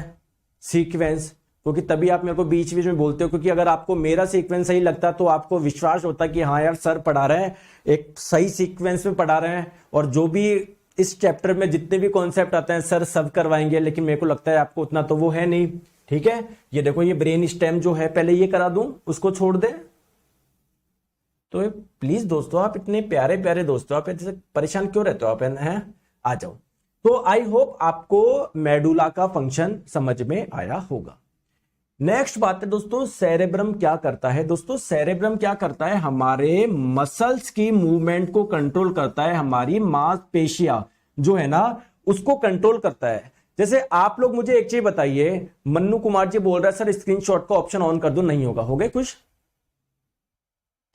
सीक्वेंस, क्योंकि तभी आप मेरे को बीच बीच में बोलते हो। क्योंकि अगर आपको मेरा सीक्वेंस सही लगता तो आपको विश्वास होता कि हाँ यार सर पढ़ा रहे हैं, एक सही सीक्वेंस में पढ़ा रहे हैं, और जो भी इस चैप्टर में जितने भी कॉन्सेप्ट आते हैं सर सब करवाएंगे। लेकिन मेरे को लगता है आपको उतना तो वो है नहीं। ठीक है, ये देखो, ये ब्रेन स्टेम जो है, पहले ये करा दूं, उसको छोड़ दे। तो प्लीज दोस्तों, आप इतने प्यारे प्यारे दोस्तों, आप ऐसे परेशान क्यों रहते हो आप, हैं? आ जाओ। तो आई होप आपको मेडुला का फंक्शन समझ में आया होगा। नेक्स्ट बात है दोस्तों, सेरेब्रम क्या करता है? दोस्तों, सेरेब्रम क्या करता है? हमारे मसल्स की मूवमेंट को कंट्रोल करता है, हमारी मांसपेशियां जो है ना उसको कंट्रोल करता है। जैसे आप लोग मुझे एक चीज बताइए, मन्नू कुमार जी बोल रहा है सर स्क्रीनशॉट का ऑप्शन ऑन कर दो, नहीं होगा। हो गए खुश?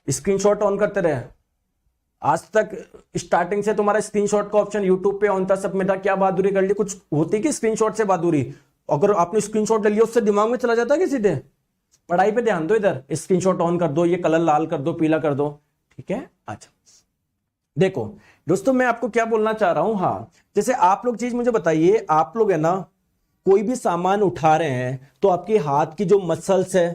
स्क्रीनशॉट ऑन करते रहे। आज तक स्टार्टिंग से तुम्हारा स्क्रीनशॉट का ऑप्शन यूट्यूब पे ऑन था, सब में था, क्या बहादुरी कर ली? कुछ होती कि स्क्रीनशॉट से बहादुरी? अगर आपने स्क्रीनशॉट ले लिया उससे दिमाग में चला जाता है कि सीधे? पढ़ाई पे ध्यान दो, इधर स्क्रीनशॉट ऑन कर दो, ये कलर लाल कर दो, पीला कर दो। ठीक है, अच्छा देखो दोस्तों, मैं आपको क्या बोलना चाह रहा हूं। हाँ, जैसे आप लोग चीज मुझे बताइए, आप लोग है ना कोई भी सामान उठा रहे हैं तो आपके हाथ की जो मसल्स है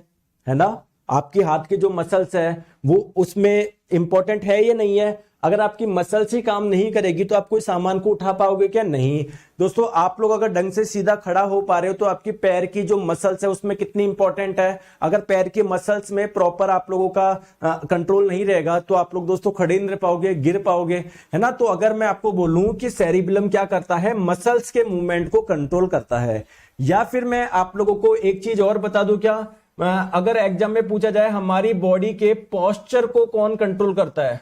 ना, आपके हाथ के जो मसल्स है वो उसमें इंपॉर्टेंट है या नहीं है? अगर आपकी मसल्स ही काम नहीं करेगी तो आप कोई सामान को उठा पाओगे क्या? नहीं। दोस्तों आप लोग अगर ढंग से सीधा खड़ा हो पा रहे हो तो आपकी पैर की जो मसल्स है उसमें कितनी इंपॉर्टेंट है। अगर पैर की मसल्स में प्रॉपर आप लोगों का कंट्रोल नहीं रहेगा तो आप लोग दोस्तों खड़े नहीं रह पाओगे, गिर पाओगे, है ना। तो अगर मैं आपको बोलूं कि सेरिबेलम क्या करता है, मसल्स के मूवमेंट को कंट्रोल करता है। या फिर मैं आप लोगों को एक चीज और बता दूं क्या, अगर एग्जाम में पूछा जाए हमारी बॉडी के पोस्चर को कौन कंट्रोल करता है,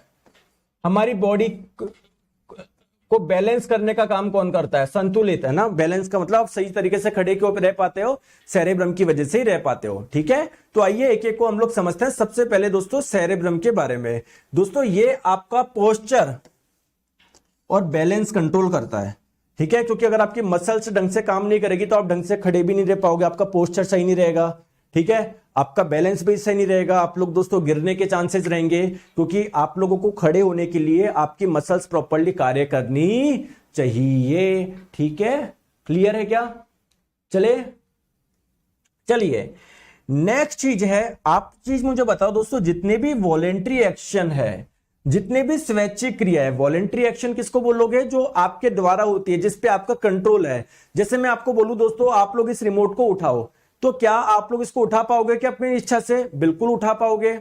हमारी बॉडी को बैलेंस करने का काम कौन करता है? संतुलित, है ना। बैलेंस का मतलब आप सही तरीके से खड़े के ऊपर रह पाते हो, सेरेब्रम की वजह से ही रह पाते हो, ठीक है। तो आइए एक एक को हम लोग समझते हैं। सबसे पहले दोस्तों सेरेब्रम के बारे में। दोस्तों ये आपका पोस्चर और बैलेंस कंट्रोल करता है, ठीक है। क्योंकि अगर आपकी मसल्स ढंग से काम नहीं करेगी तो आप ढंग से खड़े भी नहीं रह पाओगे, आपका पोस्चर सही नहीं रहेगा, ठीक है। आपका बैलेंस भी सही नहीं रहेगा, आप लोग दोस्तों गिरने के चांसेस रहेंगे, क्योंकि आप लोगों को खड़े होने के लिए आपकी मसल्स प्रॉपर्ली कार्य करनी चाहिए, ठीक है। क्लियर है क्या? चलिए नेक्स्ट चीज है, आप चीज मुझे बताओ दोस्तों, जितने भी वॉलेंट्री एक्शन है, जितने भी स्वैच्छिक क्रिया है, वॉलेंट्री एक्शन किसको बोलोगे? जो आपके द्वारा होती है, जिसपे आपका कंट्रोल है। जैसे मैं आपको बोलूं दोस्तों आप लोग इस रिमोट को उठाओ, तो क्या आप लोग इसको उठा पाओगे क्या अपनी इच्छा से? बिल्कुल उठा पाओगे,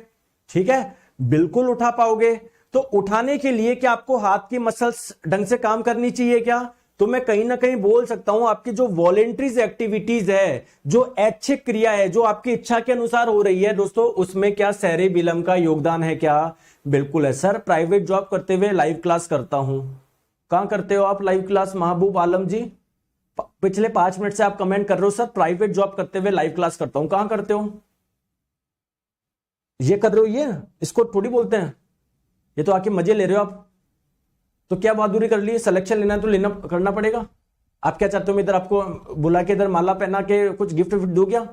ठीक है, बिल्कुल उठा पाओगे। तो उठाने के लिए क्या आपको हाथ की मसल्स ढंग से काम करनी चाहिए क्या? तो मैं कहीं ना कहीं बोल सकता हूं आपकी जो वॉलेंट्रीज एक्टिविटीज है, जो ऐच्छिक क्रिया है, जो आपकी इच्छा के अनुसार हो रही है दोस्तों, उसमें क्या सेरेबिलम का योगदान है क्या? बिल्कुल है सर। प्राइवेट जॉब करते हुए लाइव क्लास करता हूं। कहां करते हो आप लाइव क्लास? महबूब आलम जी, पिछले 5 मिनट से आप कमेंट कर रहे हो सर प्राइवेट जॉब करते हुए लाइव क्लास करता हूं। कहां करते हो? ये कर रहे हो, ये इसको थोड़ी बोलते हैं, ये तो आके मजे ले रहे हो आप। तो क्या बहादुरी कर ली? सिलेक्शन लेना है तो लेना करना पड़ेगा। आप क्या चाहते हो मैं इधर आपको बुला के इधर माला पहना के कुछ गिफ्ट विफ्ट दूं क्या?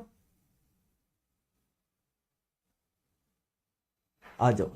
आ जाओ।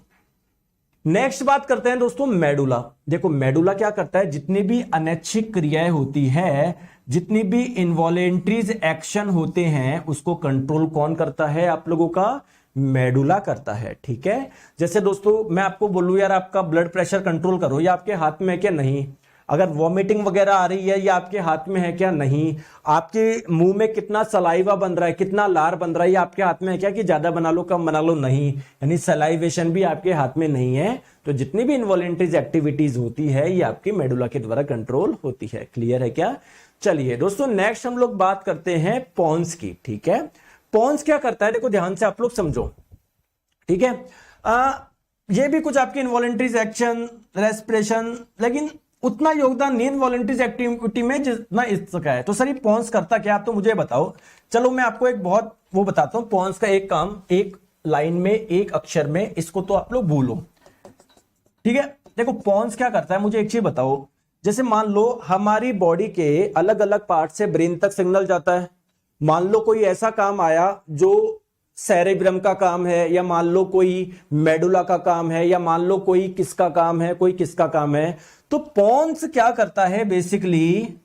नेक्स्ट बात करते हैं दोस्तों मेडुला। देखो मेडुला क्या करता है, जितनी भी अनैच्छिक क्रियाएं होती है, जितनी भी इनवॉलेंट्रीज एक्शन होते हैं, उसको कंट्रोल कौन करता है? आप लोगों का मेडुला करता है, ठीक है। जैसे दोस्तों मैं आपको बोलूं यार आपका ब्लड प्रेशर कंट्रोल करो, या आपके हाथ में है क्या? नहीं। अगर वॉमिटिंग वगैरह आ रही है, ये आपके हाथ में है क्या? नहीं। आपके मुंह में कितना सलाइवा बन रहा है, कितना लार बन रहा है, ये आपके हाथ में है क्या कि ज्यादा बना लो कम बना लो? नहीं। यानी सलाइवेशन भी आपके हाथ में नहीं है। तो जितनी भी इनवॉलेंट्रीज एक्टिविटीज होती है ये आपकी मेडुला के द्वारा कंट्रोल होती है। क्लियर है क्या? चलिए दोस्तों नेक्स्ट हम लोग बात करते हैं पोन्स की, ठीक है। पोन्स क्या करता है, देखो ध्यान से आप लोग समझो, ठीक है। ये भी कुछ आपकी इनवॉलेंट्रीज एक्शन, रेस्पिरेशन, लेकिन उतना योगदान नहीं इनवॉलेंट्रीज एक्टिविटी में जितना इसका है। तो सर ये पोन्स करता क्या, आप तो मुझे बताओ। चलो मैं आपको एक बहुत वो बताता हूं। पोन्स का एक काम, एक लाइन में एक अक्षर में, इसको तो आप लोग भूलो, ठीक है। देखो पोन्स क्या करता है, मुझे एक चीज बताओ। जैसे मान लो हमारी बॉडी के अलग अलग पार्ट से ब्रेन तक सिग्नल जाता है। मान लो कोई ऐसा काम आया जो सेरेब्रम का काम है, या मान लो कोई मेडुला का काम है, या मान लो कोई किसका काम है, कोई किसका काम है। तो पोन्स क्या करता है, बेसिकली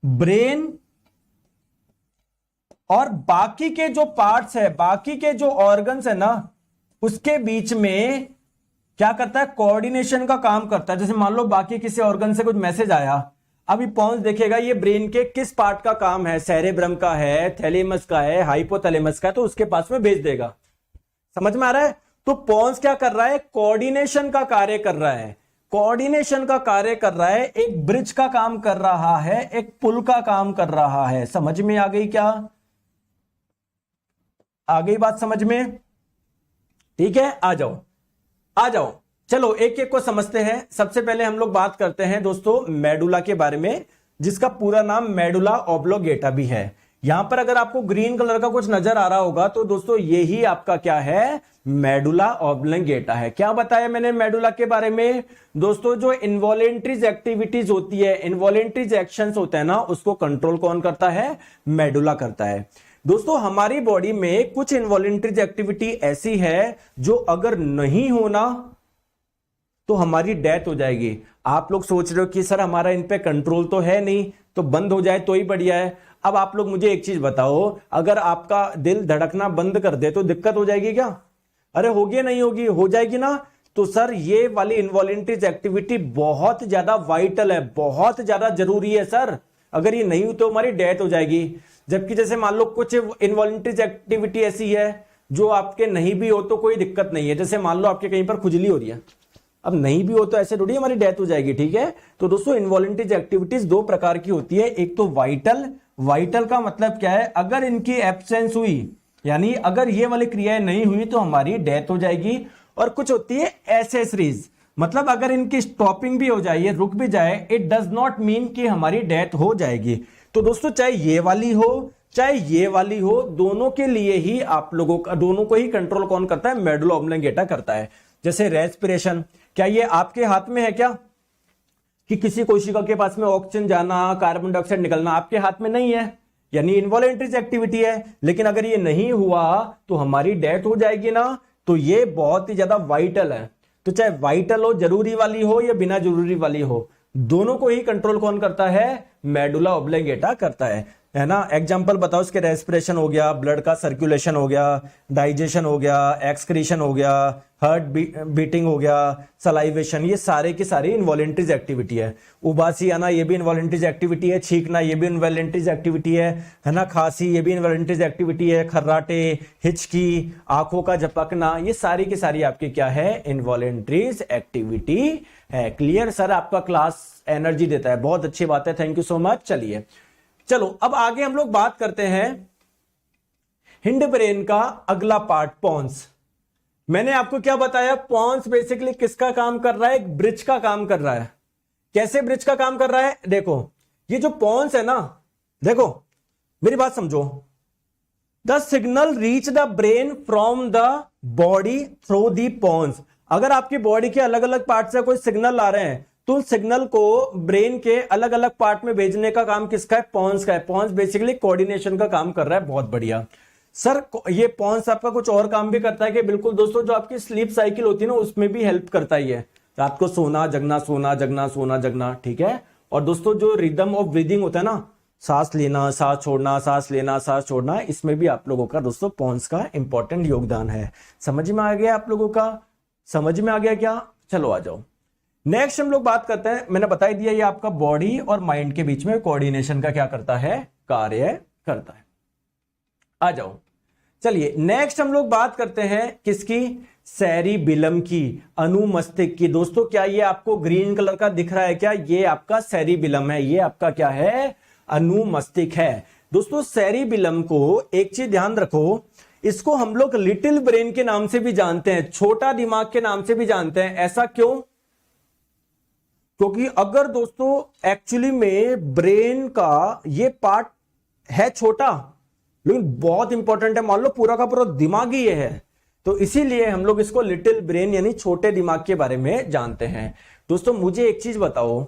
ब्रेन और बाकी के जो पार्ट्स है, बाकी के जो ऑर्गन्स है ना, उसके बीच में क्या करता है, कोऑर्डिनेशन का काम करता है। जैसे मान लो बाकी किसी ऑर्गन से कुछ मैसेज आया, अभी पोन्स देखेगा ये ब्रेन के किस पार्ट का काम है, सेरेब्रम का है, थैलेमस का है, हाइपोथैलेमस का है, तो उसके पास में भेज देगा। समझ में आ रहा है? तो पोन्स क्या कर रहा है, कोऑर्डिनेशन का कार्य कर रहा है, कोऑर्डिनेशन का कार्य कर रहा है, एक ब्रिज का काम कर रहा है, एक पुल का काम कर रहा है। समझ में आ गई क्या? आ गई बात समझ में? ठीक है, आ जाओ आ जाओ। चलो एक एक को समझते हैं। सबसे पहले हम लोग बात करते हैं दोस्तों मेडुला के बारे में, जिसका पूरा नाम मेडुला ऑब्लोगेटा भी है। यहां पर अगर आपको ग्रीन कलर का कुछ नजर आ रहा होगा तो दोस्तों यही आपका क्या है, मेडुला ऑब्लोगेटा है। क्या बताया मैंने मेडुला के बारे में दोस्तों? जो इनवॉलेंट्रीज एक्टिविटीज होती है, इनवॉलेंट्रीज एक्शंस होते हैं ना, उसको कंट्रोल कौन करता है, मेडुला करता है। दोस्तों हमारी बॉडी में कुछ इनवॉलेंट्रीज एक्टिविटी ऐसी है जो अगर नहीं होना तो हमारी डेथ हो जाएगी। आप लोग सोच रहे हो कि सर हमारा इन पे कंट्रोल तो है नहीं, तो बंद हो जाए तो ही बढ़िया है। अब आप लोग मुझे एक चीज बताओ, अगर आपका दिल धड़कना बंद कर दे तो दिक्कत हो जाएगी क्या? अरे होगी नहीं होगी? हो जाएगी ना। तो सर ये वाली इनवॉलेंट्री एक्टिविटी बहुत ज्यादा वाइटल है, बहुत ज्यादा जरूरी है सर। अगर ये नहीं हो तो हमारी डेथ हो जाएगी। जबकि जैसे मान लो कुछ इनवॉलेंट्री एक्टिविटी ऐसी है जो आपके नहीं भी हो तो कोई दिक्कत नहीं है। जैसे मान लो आपके कहीं पर खुजली हो रही है, अब नहीं भी हो तो ऐसे थोड़ी हमारी डेथ हो जाएगी, ठीक है। तो दोस्तों इनवॉलेंट्री एक्टिविटीज दो प्रकार की होती है, एक तो वाइटल। वाइटल का मतलब क्या है, अगर इनकी एब्सेंस हुई, यानी अगर ये वाली क्रियाएं नहीं हुई तो हमारी डेथ हो जाएगी। और कुछ होती है एसेसरीज, मतलब अगर इनकी स्टॉपिंग भी हो जाए, ये रुक भी जाए, इट डज नॉट मीन कि हमारी डेथ हो जाएगी। तो दोस्तों चाहे ये वाली हो चाहे ये वाली हो, दोनों के लिए ही आप लोगों का, दोनों को ही कंट्रोल कौन करता है, मेडुला ऑब्लिंगेटा करता है। जैसे रेस्पिरेशन, क्या ये आपके हाथ में है क्या कि किसी कोशिका के पास में ऑक्सीजन जाना, कार्बन डाइऑक्साइड निकलना आपके हाथ में नहीं है, यानी इनवॉलेंट्री एक्टिविटी है। लेकिन अगर ये नहीं हुआ तो हमारी डेथ हो जाएगी ना। तो ये बहुत ही ज्यादा वाइटल है। तो चाहे वाइटल हो, जरूरी वाली हो या बिना जरूरी वाली हो, दोनों को ही कंट्रोल कौन करता है, मेडुला ऑब्लिंगेटा करता है ना। एग्जांपल बताओ इसके, रेस्पिरेशन हो गया, ब्लड का सर्कुलेशन हो गया, डाइजेशन हो गया, एक्सक्रीशन हो गया, हार्ट बीटिंग हो गया, सलाइवेशन, ये सारे की सारी इनवॉलेंट्री एक्टिविटी है। उबासी आना ये भी इनवॉलेंट्री एक्टिविटी है, छींकना ये भी इनवॉलेंट्री एक्टिविटी है ना, खांसी ये भी इनवॉलेंट्री एक्टिविटी है, खर्राटे, हिचकी, आंखों का झपकना, ये सारी की सारी आपकी क्या है, इनवॉलेंट्री एक्टिविटी है। क्लियर सर, आपका क्लास एनर्जी देता है, बहुत अच्छी बात है, थैंक यू सो मच। चलिए चलो अब आगे हम लोग बात करते हैं हिंड ब्रेन का अगला पार्ट, पॉन्स। मैंने आपको क्या बताया, पॉन्स बेसिकली किसका काम कर रहा है, एक ब्रिज का काम कर रहा है। कैसे ब्रिज का काम कर रहा है, देखो ये जो पॉन्स है ना, देखो मेरी बात समझो, the signal reach the brain from the body through the pons. अगर आपकी बॉडी के अलग अलग पार्ट से कोई सिग्नल आ रहे हैं तो उन सिग्नल को ब्रेन के अलग अलग पार्ट में भेजने का काम किसका है, पॉन्स का है। पॉन्स बेसिकली कोऑर्डिनेशन का काम कर रहा है, बहुत बढ़िया सर। ये पॉन्स आपका कुछ और काम भी करता है कि, बिल्कुल दोस्तों, जो आपकी स्लीप साइकिल होती है ना उसमें भी हेल्प करता ही है, रात को सोना जगना, सोना जगना, सोना जगना, ठीक है। और दोस्तों जो रिदम ऑफ ब्रीदिंग होता है ना, सांस लेना सांस छोड़ना, सांस लेना सांस छोड़ना, इसमें भी आप लोगों का दोस्तों पॉन्स का इंपॉर्टेंट योगदान है। समझ में आ गया आप लोगों का, समझ में आ गया क्या, चलो आ जाओ नेक्स्ट हम लोग बात करते हैं। मैंने बता ही दिया ये आपका बॉडी और माइंड के बीच में कोऑर्डिनेशन का क्या करता है, कार्य करता है। आ जाओ चलिए नेक्स्ट हम लोग बात करते हैं किसकी, सेरिबिलम की, अनुमस्तिष्क की। दोस्तों क्या ये आपको ग्रीन कलर का दिख रहा है क्या, ये आपका सेरिबिलम है, ये आपका क्या है, अनुमस्तिष्क है। दोस्तों सेरिबिलम को एक चीज ध्यान रखो, इसको हम लोग लिटिल ब्रेन के नाम से भी जानते हैं, छोटा दिमाग के नाम से भी जानते हैं। ऐसा क्यों, क्योंकि अगर दोस्तों एक्चुअली में ब्रेन का ये पार्ट है छोटा लेकिन बहुत इंपॉर्टेंट है, मान लो पूरा का पूरा दिमाग ही ये है, तो इसीलिए हम लोग इसको लिटिल ब्रेन यानी छोटे दिमाग के बारे में जानते हैं। दोस्तों मुझे एक चीज बताओ,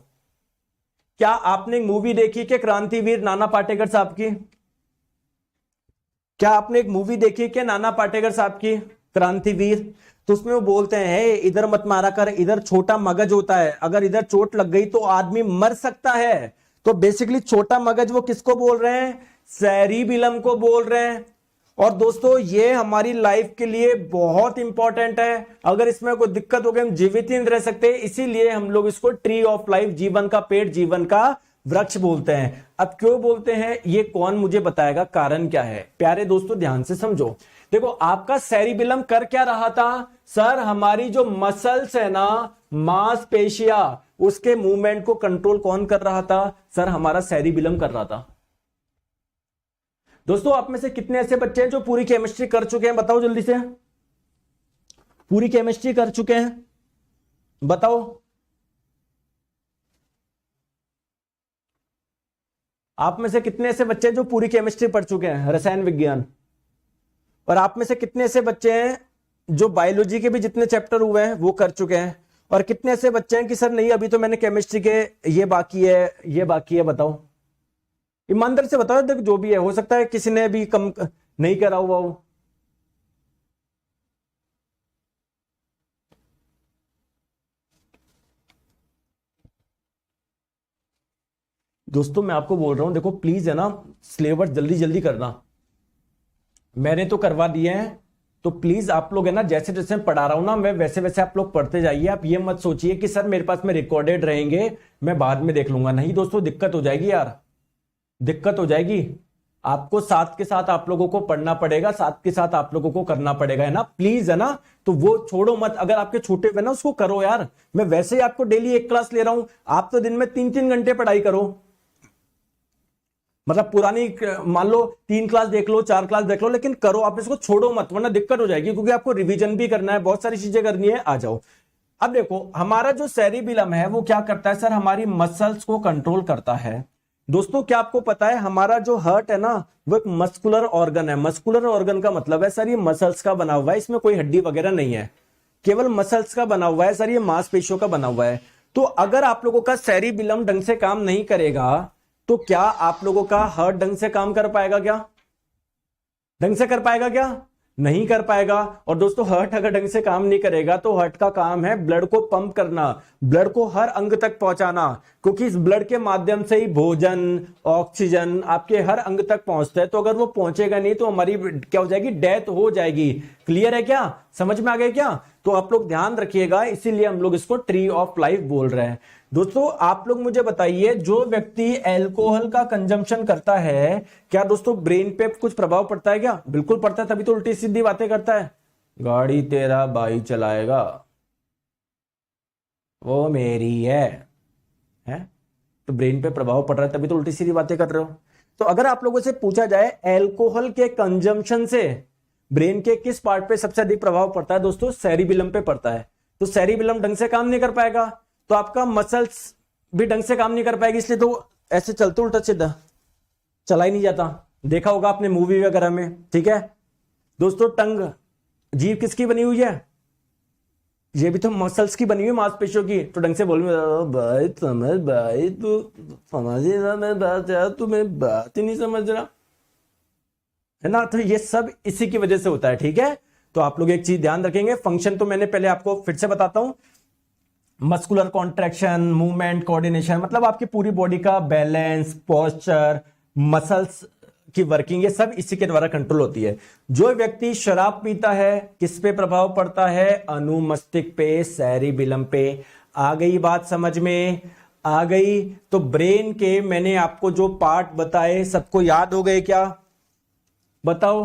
क्या आपने एक मूवी देखी क्या, क्रांतिवीर नाना पाटेकर साहब की? क्या आपने एक मूवी देखी क्या नाना पाटेकर साहब की, क्रांतिवीर? तो उसमें वो बोलते हैं इधर मत मारा कर, इधर छोटा मगज होता है, अगर इधर चोट लग गई तो आदमी मर सकता है। तो बेसिकली छोटा मगज वो किसको बोल रहे हैं, सेरिबिलम को बोल रहे हैं। और दोस्तों ये हमारी लाइफ के लिए बहुत इंपॉर्टेंट है, अगर इसमें कोई दिक्कत हो गई हम जीवित ही नहीं रह सकते, इसीलिए हम लोग इसको ट्री ऑफ लाइफ, जीवन का पेड़, जीवन का वृक्ष बोलते हैं। अब क्यों बोलते हैं ये कौन मुझे बताएगा, कारण क्या है? प्यारे दोस्तों ध्यान से समझो, देखो आपका सेरिबिलम कर क्या रहा था सर, हमारी जो मसल्स है ना, मांसपेशियां, उसके मूवमेंट को कंट्रोल कौन कर रहा था सर, हमारा सेरिबिलम कर रहा था। दोस्तों आप में से कितने ऐसे बच्चे हैं जो पूरी केमिस्ट्री कर चुके हैं, बताओ जल्दी से, पूरी केमिस्ट्री कर चुके हैं, बताओ। आप में से कितने ऐसे बच्चे हैं जो पूरी केमिस्ट्री पढ़ चुके हैं, रसायन विज्ञान? और आप में से कितने ऐसे बच्चे हैं जो बायोलॉजी के भी जितने चैप्टर हुए हैं वो कर चुके हैं? और कितने ऐसे बच्चे हैं कि सर नहीं अभी तो मैंने केमिस्ट्री के ये बाकी है, ये बाकी है? बताओ ईमानदारी से बताओ, देखो जो भी है, हो सकता है किसी ने भी कम नहीं करा हुआ हो। दोस्तों मैं आपको बोल रहा हूं, देखो प्लीज है ना, सिलेबस जल्दी जल्दी करना। मैंने तो करवा दिए हैं, तो प्लीज आप लोग है ना, जैसे जैसे मैं पढ़ा रहा हूं ना, मैं वैसे वैसे आप लोग पढ़ते जाइए। आप ये मत सोचिए कि सर मेरे पास में रिकॉर्डेड रहेंगे, मैं बाद में देख लूंगा। नहीं दोस्तों, दिक्कत हो जाएगी यार, दिक्कत हो जाएगी। आपको साथ के साथ आप लोगों को पढ़ना पड़ेगा, साथ के साथ आप लोगों को करना पड़ेगा, है ना, प्लीज, है ना। तो वो छोड़ो मत, अगर आपके छोटे हुए ना उसको करो यार। मैं वैसे ही आपको डेली एक क्लास ले रहा हूं, आप तो दिन में 3-3 घंटे पढ़ाई करो। मतलब पुरानी मान लो 3 क्लास देख लो, 4 क्लास देख लो, लेकिन करो आप इसको, छोड़ो मत, वरना दिक्कत हो जाएगी, क्योंकि आपको रिवीजन भी करना है, बहुत सारी चीजें करनी है। आ जाओ। अब देखो, हमारा जो सेरिबेलम है वो क्या करता है सर, हमारी मसल्स को कंट्रोल करता है। दोस्तों क्या आपको पता है, हमारा जो हार्ट है ना, वो एक मस्कुलर ऑर्गन है। मस्कुलर ऑर्गन का मतलब है सर ये मसल्स का बना हुआ है, इसमें कोई हड्डी वगैरह नहीं है, केवल मसल्स का बना हुआ है सर, ये मांसपेशियों का बना हुआ है। तो अगर आप लोगों का सेरिबेलम ढंग से काम नहीं करेगा, तो क्या आप लोगों का हार्ट ढंग से काम कर पाएगा? क्या ढंग से कर पाएगा? क्या नहीं कर पाएगा। और दोस्तों हार्ट अगर ढंग से काम नहीं करेगा, तो हार्ट का काम है ब्लड को पंप करना, ब्लड को हर अंग तक पहुंचाना, क्योंकि इस ब्लड के माध्यम से ही भोजन, ऑक्सीजन आपके हर अंग तक पहुंचता है। तो अगर वो पहुंचेगा नहीं तो हमारी क्या हो जाएगी, डेथ हो जाएगी। क्लियर है क्या, समझ में आ गया क्या? तो आप लोग ध्यान रखिएगा, इसीलिए हम लोग इसको ट्री ऑफ लाइफ बोल रहे हैं। दोस्तों आप लोग मुझे बताइए, जो व्यक्ति एल्कोहल का कंजम्पशन करता है, क्या दोस्तों ब्रेन पे कुछ प्रभाव पड़ता है? क्या बिल्कुल पड़ता है, तभी तो उल्टी सीधी बातें करता है। गाड़ी तेरा भाई चलाएगा, वो मेरी है? तो ब्रेन पे प्रभाव पड़ रहा है, तभी तो उल्टी सीधी बातें कर रहे हो। तो अगर आप लोगों से पूछा जाए एल्कोहल के कंजम्पशन से ब्रेन के किस पार्ट पे सबसे अधिक प्रभाव पड़ता है, दोस्तों सेरिबेलम पे पड़ता है। तो सेरिबेलम ढंग से काम नहीं कर पाएगा, तो आपका मसल्स भी ढंग से काम नहीं कर पाएगी, इसलिए तो ऐसे चलते उल्टा सीधा चला ही नहीं जाता। देखा होगा आपने मूवी वगैरह में, ठीक है दोस्तों। टंग, जीभ किसकी बनी हुई है? ये भी तो मसल्स की बनी हुई है, मांसपेशियों की। तो ढंग से बोल भाई, समझ भाई, तू समझ ही ना मैं बात यार, तू मेरी बात ही नहीं समझ रहा, है ना। तो ये सब इसी की वजह से होता है, ठीक है। तो आप लोग एक चीज ध्यान रखेंगे, फंक्शन तो मैंने पहले आपको फिर से बताता हूं। मस्कुलर कॉन्ट्रैक्शन, मूवमेंट, कोऑर्डिनेशन, मतलब आपकी पूरी बॉडी का बैलेंस, पोस्चर, मसल्स की वर्किंग, ये सब इसी के द्वारा कंट्रोल होती है। जो व्यक्ति शराब पीता है, किस पे प्रभाव पड़ता है? अनुमस्तिष्क पे, सेरिबेलम पे। आ गई बात समझ में? आ गई। तो ब्रेन के मैंने आपको जो पार्ट बताए सबको याद हो गए क्या? बताओ।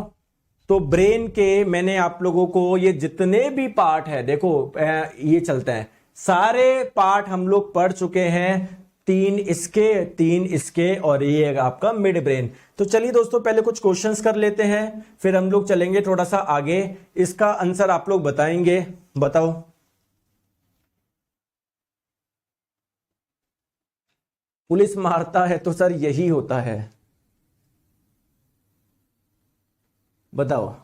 तो ब्रेन के मैंने आप लोगों को ये जितने भी पार्ट है, देखो ये चलते हैं, सारे पार्ट हम लोग पढ़ चुके हैं। 3 इसके, 3 इसके, और ये आपका मिड ब्रेन। तो चलिए दोस्तों पहले कुछ क्वेश्चंस कर लेते हैं, फिर हम लोग चलेंगे थोड़ा सा आगे, इसका आंसर आप लोग बताएंगे। बताओ। पुलिस मारता है तो सर यही होता है, बताओ।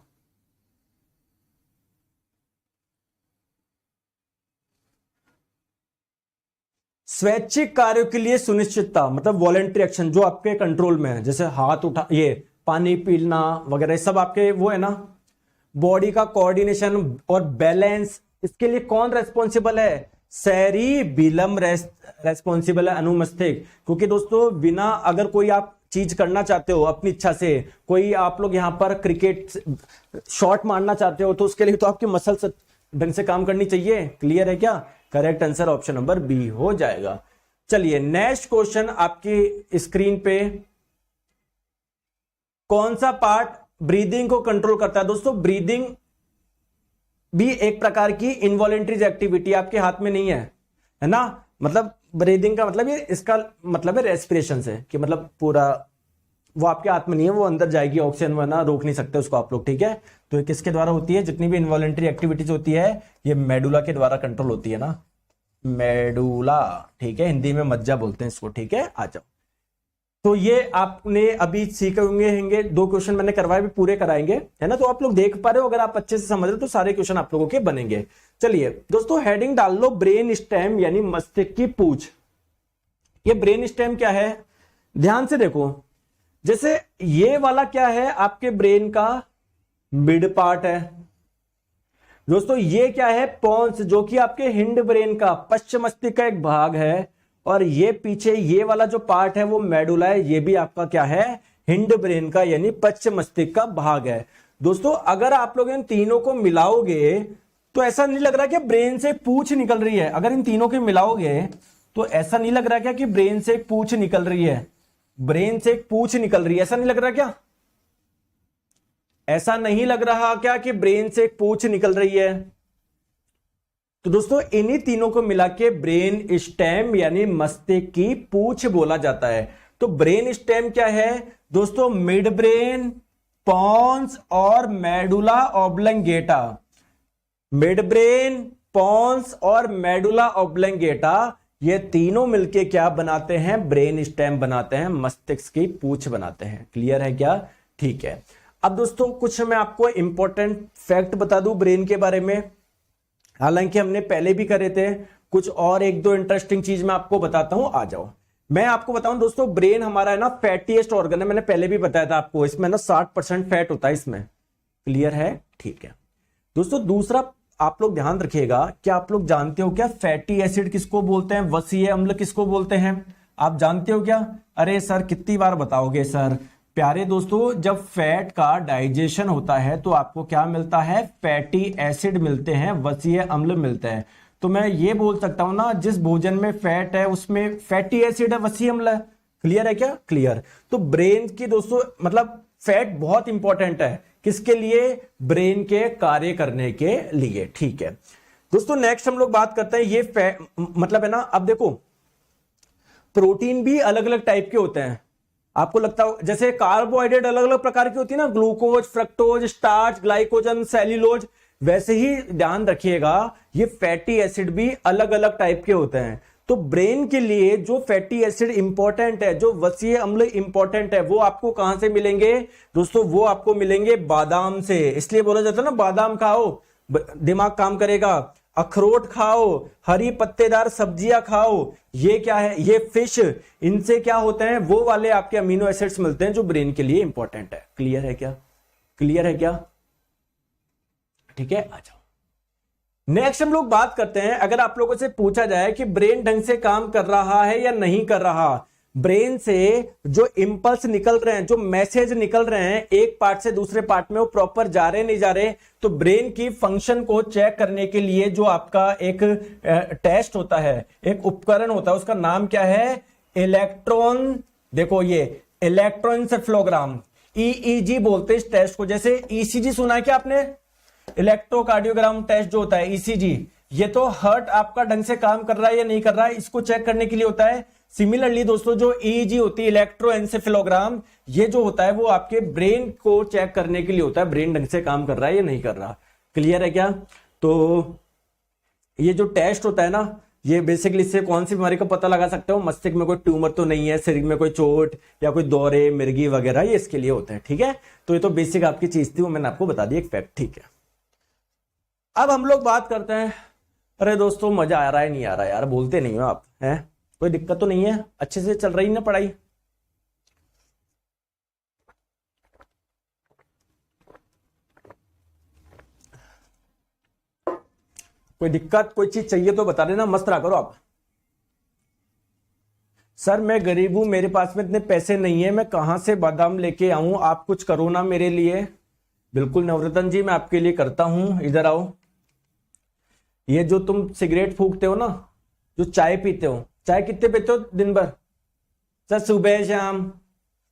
स्वैच्छिक कार्यों के लिए सुनिश्चितता, मतलब वॉलेंट्री एक्शन जो आपके कंट्रोल में है, जैसे हाथ उठा, ये पानी पीना वगैरह, सब आपके वो है ना। बॉडी का कोऑर्डिनेशन और बैलेंस, इसके लिए कौन रेस्पॉन्सिबल है? सेरिबेलम रेस्पॉन्सिबल है, अनुमस्तिष्क। क्योंकि दोस्तों बिना, अगर कोई आप चीज करना चाहते हो अपनी इच्छा से, कोई आप लोग यहां पर क्रिकेट शॉट मारना चाहते हो, तो उसके लिए तो आपके मसल्स ढंग से काम करनी चाहिए। क्लियर है क्या? Correct answer option number B हो जाएगा। चलिए नेक्स्ट क्वेश्चन आपकी स्क्रीन पे, कौन सा पार्ट ब्रीदिंग को कंट्रोल करता है? दोस्तों ब्रीदिंग भी एक प्रकार की इनवॉलेंट्री एक्टिविटी, आपके हाथ में नहीं है ना। मतलब ब्रीदिंग का मतलब ये, इसका मतलब है रेस्पिरेशन से, कि मतलब पूरा वो आपके हाथ में नहीं है, वो अंदर जाएगी ऑक्सीजन, वरना रोक नहीं सकते उसको आप लोग, ठीक है। तो ये किसके द्वारा होती है? जितनी भी इनवॉलेंट्री एक्टिविटीज होती है, ये मेडुला के द्वारा कंट्रोल होती है ना, मेडुला, ठीक है। हिंदी में मज्जा बोलते हैं इसको, ठीक है। आ जाओ। तो ये आपने अभी सीखे होंगे 2 क्वेश्चन मैंने करवाए, भी पूरे कराएंगे, है ना। तो आप लोग देख पा रहे हो, अगर आप अच्छे से समझ रहे हो तो सारे क्वेश्चन आप लोगों के बनेंगे। चलिए दोस्तों हेडिंग डाल लो, ब्रेन स्टेम यानी मस्तिष्क की पूंछ। ये ब्रेन स्टेम क्या है? ध्यान से देखो, जैसे ये वाला क्या है, आपके ब्रेन का मिड पार्ट है। दोस्तों ये क्या है? पोन्स, जो कि आपके हिंड ब्रेन का, पश्चिम मस्तिष्क का एक भाग है। और ये पीछे ये वाला जो पार्ट है वो मेडुला है, ये भी आपका क्या है? हिंड ब्रेन का यानी पश्चिम मस्तिष्क का भाग है। दोस्तों अगर आप लोग इन तीनों को मिलाओगे तो ऐसा नहीं लग रहा कि ब्रेन से पूंछ निकल रही है। अगर इन तीनों को मिलाओगे तो ऐसा नहीं लग रहा क्या कि ब्रेन से एक पूंछ निकल रही है, ब्रेन से एक पूंछ निकल रही है, ऐसा नहीं लग रहा क्या? ऐसा नहीं लग रहा क्या कि ब्रेन से एक पूंछ निकल रही है? तो दोस्तों इन्हीं तीनों को मिला के ब्रेन स्टेम यानी मस्तिष्क की पूंछ बोला जाता है। तो ब्रेन स्टेम क्या है दोस्तों? मिड ब्रेन, पॉन्स और medulla oblongata. Midbrain, pons और मेडुला ऑब्लंगेटा ये तीनों मिलके क्या बनाते हैं? ब्रेन स्टेम बनाते हैं, मस्तिष्क की पूंछ बनाते हैं। क्लियर है क्या? ठीक है। अब दोस्तों कुछ मैं आपको इंपॉर्टेंट फैक्ट बता दूं ब्रेन के बारे में, हालांकि हमने पहले भी करे थे। कुछ और एक दो इंटरेस्टिंग चीज मैं आपको बताता हूं, आ जाओ। मैं आपको बताऊं दोस्तों, ब्रेन हमारा है ना फैटीएस्ट ऑर्गन है, मैंने पहले भी बताया था आपको। इसमें ना 60% फैट होता है इसमें। क्लियर है? ठीक है दोस्तों। दूसरा आप लोग ध्यान रखिएगा, क्या आप लोग जानते हो क्या फैटी एसिड किसको बोलते हैं, वसीय अम्ल किसको बोलते हैं? आप जानते हो क्या? अरे सर कितनी बार बताओगे सर। प्यारे दोस्तों, जब फैट का डाइजेशन होता है तो आपको क्या मिलता है? फैटी एसिड मिलते हैं, वसीय अम्ल मिलते हैं। तो मैं ये बोल सकता हूं ना, जिस भोजन में फैट है उसमें फैटी एसिड है, वसीय अम्ल है। क्लियर है क्या? क्लियर। तो ब्रेन की दोस्तों मतलब फैट बहुत इंपॉर्टेंट है, किसके लिए? ब्रेन के कार्य करने के लिए। ठीक है दोस्तों, नेक्स्ट हम लोग बात करते हैं ये फैट मतलब है ना। अब देखो प्रोटीन भी अलग अलग टाइप के होते हैं। आपको लगता हो जैसे कार्बोहाइड्रेट अलग अलग प्रकार की होती है ना, glucose, fructose, starch, glycogen, cellulose, वैसे ही ध्यान रखिएगा ये फैटी एसिड भी अलग अलग टाइप के होते हैं। तो ब्रेन के लिए जो फैटी एसिड इंपॉर्टेंट है, जो वसीय अम्ल इंपॉर्टेंट है, वो आपको कहां से मिलेंगे दोस्तों? वो आपको मिलेंगे बादाम से। इसलिए बोला जाता है ना बादाम खाओ दिमाग काम करेगा, अखरोट खाओ, हरी पत्तेदार सब्जियां खाओ। ये क्या है? ये फिश, इनसे क्या होते हैं? वो वाले आपके अमीनो एसिड्स मिलते हैं जो ब्रेन के लिए इंपॉर्टेंट है। क्लियर है क्या? क्लियर है क्या? ठीक है, आ जाओ। नेक्स्ट हम लोग बात करते हैं, अगर आप लोगों से पूछा जाए कि ब्रेन ढंग से काम कर रहा है या नहीं कर रहा, ब्रेन से जो इंपल्स निकल रहे हैं, जो मैसेज निकल रहे हैं एक पार्ट से दूसरे पार्ट में, वो प्रॉपर जा रहे नहीं जा रहे, तो ब्रेन की फंक्शन को चेक करने के लिए जो आपका एक टेस्ट होता है, एक उपकरण होता है, उसका नाम क्या है? इलेक्ट्रॉन, देखो ये इलेक्ट्रोएन्सेफेलोग्राम, ईईजी बोलते हैं इस टेस्ट को। जैसे ईसीजी सुना है क्या आपने? इलेक्ट्रोकार्डियोग्राम टेस्ट जो होता है ईसीजी, ये तो हार्ट आपका ढंग से काम कर रहा है या नहीं कर रहा है, इसको चेक करने के लिए होता है। सिमिलरली दोस्तों जो ईईजी होती है, इलेक्ट्रोएन्सेफेलोग्राम, ये जो होता है वो आपके ब्रेन को चेक करने के लिए होता है, ब्रेन ढंग से काम कर रहा है या नहीं कर रहा। क्लियर है क्या? तो ये जो टेस्ट होता है ना, ये बेसिकली इससे कौन सी बीमारी का पता लगा सकते हो? मस्तिष्क में कोई ट्यूमर तो नहीं है, शरीर में कोई चोट या कोई दौरे, मिर्गी वगैरह, ये इसके लिए होता है। ठीक है, तो ये तो बेसिक आपकी चीज थी, वो मैंने आपको बता दी, एक फैक्ट। ठीक है, अब हम लोग बात करते हैं। अरे दोस्तों मजा आ रहा है नहीं आ रहा यार, बोलते नहीं हो आप, हैं? कोई दिक्कत तो नहीं है? अच्छे से चल रही ना पढ़ाई? कोई दिक्कत, कोई चीज चाहिए तो बता देना, मस्त रहा करो आप। सर मैं गरीब हूं, मेरे पास में इतने पैसे नहीं है, मैं कहां से बादाम लेके आऊं? आप कुछ करो ना मेरे लिए। बिल्कुल नवरत्न जी, मैं आपके लिए करता हूं, इधर आओ। ये जो तुम सिगरेट फूकते हो ना, जो चाय पीते हो, चाय कितने पीते हो दिन भर? सर सुबह शाम।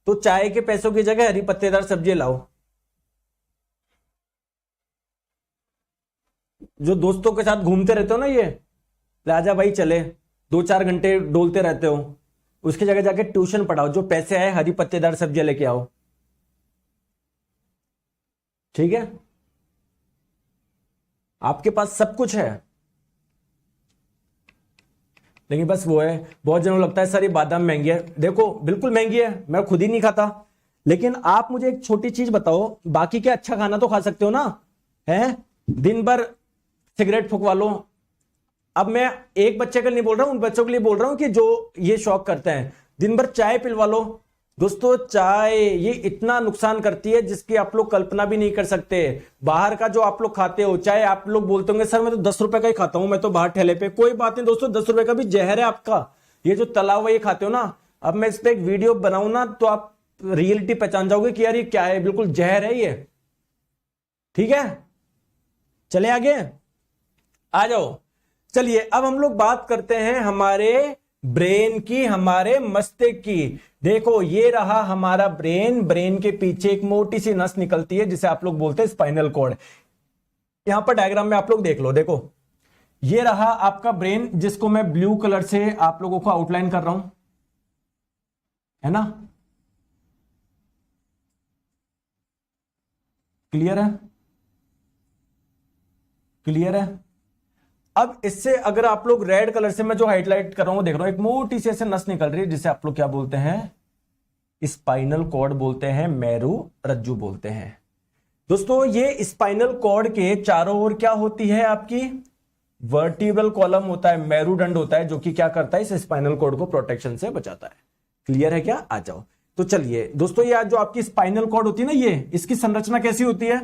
तो चाय के पैसों की जगह हरी पत्तेदार सब्जी लाओ। जो दोस्तों के साथ घूमते रहते हो ना, ये राजा भाई चले 2-4 घंटे डोलते रहते हो, उसकी जगह जाके ट्यूशन पढ़ाओ, जो पैसे आए हरी पत्तेदार सब्जियां लेके आओ। ठीक है, आपके पास सब कुछ है, लेकिन बस वो है, बहुत जनों लगता है सर ये बादाम महंगी है। देखो बिल्कुल महंगी है, मैं खुद ही नहीं खाता, लेकिन आप मुझे एक छोटी चीज बताओ, बाकी क्या अच्छा खाना तो खा सकते हो ना, है? दिन भर सिगरेट फूकवा लो। अब मैं एक बच्चे के लिए नहीं बोल रहा हूं, उन बच्चों के लिए बोल रहा हूं कि जो ये शौक करते हैं। दिन भर चाय पिलवा लो। दोस्तों चाय ये इतना नुकसान करती है जिसकी आप लोग कल्पना भी नहीं कर सकते। बाहर का जो आप लोग खाते हो, चाहे आप लोग बोलते होंगे सर मैं तो 10 रुपए का ही खाता हूं, मैं तो बाहर ठेले पे, कोई बात नहीं दोस्तों, 10 रुपए का भी जहर है आपका। ये जो तला हुआ ये खाते हो ना, अब मैं इस पे एक वीडियो बनाऊं ना तो आप रियलिटी पहचान जाओगे कि यार ये क्या है, बिल्कुल जहर है ये। ठीक है, चले आगे, आ जाओ। चलिए अब हम लोग बात करते हैं हमारे ब्रेन की, हमारे मस्तिष्क की। देखो ये रहा हमारा ब्रेन, ब्रेन के पीछे एक मोटी सी नस निकलती है जिसे आप लोग बोलते हैं स्पाइनल कॉर्ड। यहां पर डायग्राम में आप लोग देख लो, देखो ये रहा आपका ब्रेन जिसको मैं ब्लू कलर से आप लोगों को आउटलाइन कर रहा हूं, है ना, क्लियर है, क्लियर है। अब इससे अगर आप लोग रेड कलर से मैं जो हाईलाइट कर रहा हूं देख रहा हूं, एक मोटी सी ऐसे नस निकल रही है जिसे आप लोग क्या बोलते हैं, स्पाइनल कॉर्ड बोलते हैं, मेरु रज्जु बोलते हैं। दोस्तों ये स्पाइनल कॉर्ड के चारों ओर क्या होती है, आपकी वर्टिब्रल कॉलम होता है, मेरुदंड होता है, जो कि क्या करता है, इस स्पाइनल कॉर्ड को प्रोटेक्शन से बचाता है। क्लियर है क्या, आ जाओ। तो चलिए दोस्तों, ये जो आपकी स्पाइनल कॉर्ड होती है ना, ये इसकी संरचना कैसी होती है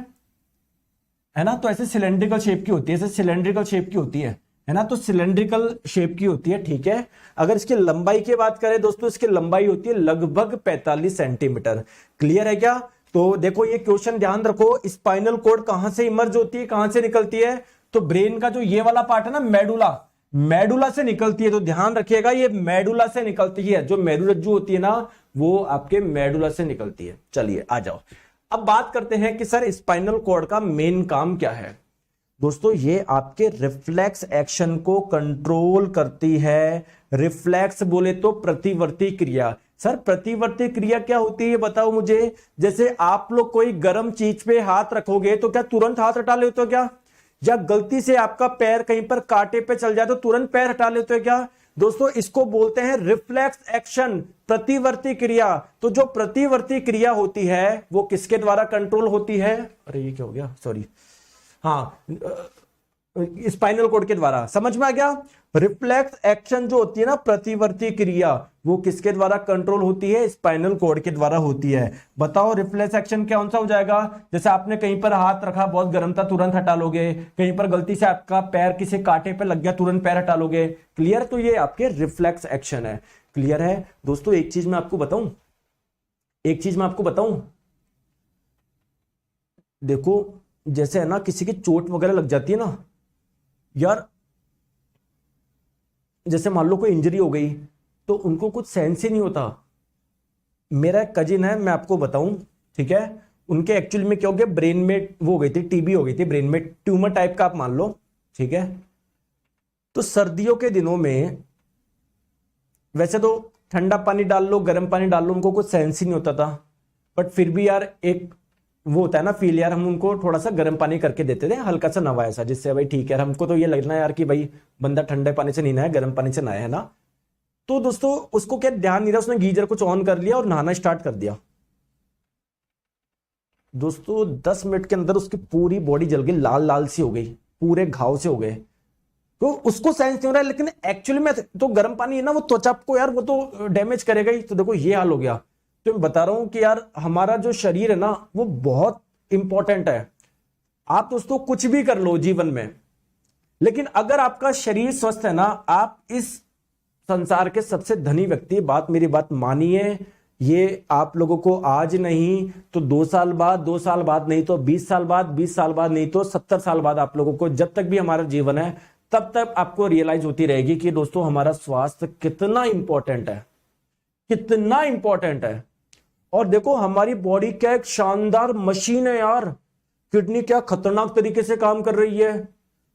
ना, तो ऐसे सिलेंड्रिकल शेप की होती है, ऐसे सिलेंड्रिकल शेप की होती है ना, तो सिलेंड्रिकल शेप की होती है, ठीक है। अगर इसकी लंबाई की बात करें दोस्तों, इसकी लंबाई होती है लगभग 45 सेंटीमीटर। क्लियर है क्या। तो देखो ये क्वेश्चन ध्यान रखो, स्पाइनल कॉर्ड कहां से इमर्ज होती है, कहां से निकलती है, तो ब्रेन का जो ये वाला पार्ट है ना, मेडुला, मेडुला से निकलती है। तो ध्यान रखिएगा ये मेडुला से निकलती है, जो मेरुरज्जु होती है ना वो आपके मेडुला से निकलती है। चलिए आ जाओ, अब बात करते हैं कि सर स्पाइनल कॉर्ड का मेन काम क्या है। दोस्तों ये आपके रिफ्लेक्स एक्शन को कंट्रोल करती है। रिफ्लेक्स बोले तो प्रतिवर्ती क्रिया। सर प्रतिवर्ती क्रिया क्या होती है बताओ मुझे। जैसे आप लोग कोई गर्म चीज पे हाथ रखोगे तो क्या तुरंत हाथ हटा लेते हो क्या, या गलती से आपका पैर कहीं पर कांटे पे चल जाए तो तुरंत पैर हटा लेते हो क्या। दोस्तों इसको बोलते हैं रिफ्लेक्स एक्शन, प्रतिवर्ती क्रिया। तो जो प्रतिवर्ती क्रिया होती है वो किसके द्वारा कंट्रोल होती है, अरे ये क्या हो गया, सॉरी, हाँ, स्पाइनल कॉर्ड के द्वारा। समझ में आ गया। रिफ्लेक्स एक्शन जो होती है ना, प्रतिवर्ती क्रिया, वो किसके द्वारा कंट्रोल होती है, स्पाइनल कॉर्ड के द्वारा होती है। बताओ रिफ्लेक्स एक्शन कौन सा हो जाएगा। जैसे आपने कहीं पर हाथ रखा, बहुत गर्म था, तुरंत हटा लोगे। कहीं पर गलती से आपका पैर किसी कांटे पे लग गया, तुरंत पैर हटा लोगे। क्लियर, तो ये आपके रिफ्लेक्स एक्शन है। क्लियर है दोस्तों। एक चीज मैं आपको बताऊं, एक चीज मैं आपको बताऊं, देखो जैसे है ना, किसी की चोट वगैरह लग जाती है ना यार, जैसे मान लो कोई इंजरी हो गई तो उनको कुछ सेंस ही नहीं होता। मेरा एक कजिन है, मैं आपको बताऊं, ठीक है, उनके एक्चुअली में क्या हो गया, ब्रेन में वो हो गई थी, टीबी हो गई थी, ब्रेन में ट्यूमर टाइप का आप मान लो, ठीक है। तो सर्दियों के दिनों में वैसे तो ठंडा पानी डाल लो, गर्म पानी डाल लो, उनको कुछ सेंस ही नहीं होता था, बट फिर भी यार एक वो होता है ना फील, यार हम उनको थोड़ा सा गर्म पानी करके देते थे, हल्का सा नवाया सा, जिससे भाई ठीक है, हमको तो ये लगना है यार कि भाई बंदा ठंडे पानी से नहीं नहाया, गर्म पानी से नहाया है ना। तो दोस्तों उसको क्या ध्यान नहीं रहा, उसने गीजर कुछ ऑन कर लिया और नहाना स्टार्ट कर दिया। दोस्तों 10 मिनट के अंदर उसकी पूरी बॉडी जल गई, लाल लाल सी हो गई, पूरे घाव से हो गए। तो उसको सेंस नहीं हो रहा है, लेकिन एक्चुअली में तो गर्म पानी है ना, वो त्वचा को यार वो तो डैमेज करेगा ही। तो देखो ये हाल हो गया। तो मैं बता रहा हूं कि यार हमारा जो शरीर है ना वो बहुत इंपॉर्टेंट है। आप दोस्तों कुछ भी कर लो जीवन में, लेकिन अगर आपका शरीर स्वस्थ है ना, आप इस संसार के सबसे धनी व्यक्ति। बात मेरी बात मानिए, ये आप लोगों को आज नहीं तो 2 साल बाद, 2 साल बाद नहीं तो 20 साल बाद, 20 साल बाद नहीं तो 70 साल बाद, आप लोगों को जब तक भी हमारा जीवन है तब तक आपको रियलाइज होती रहेगी कि दोस्तों हमारा स्वास्थ्य कितना इंपॉर्टेंट है, कितना इंपॉर्टेंट है। और देखो हमारी बॉडी क्या एक शानदार मशीन है यार। किडनी क्या खतरनाक तरीके से काम कर रही है,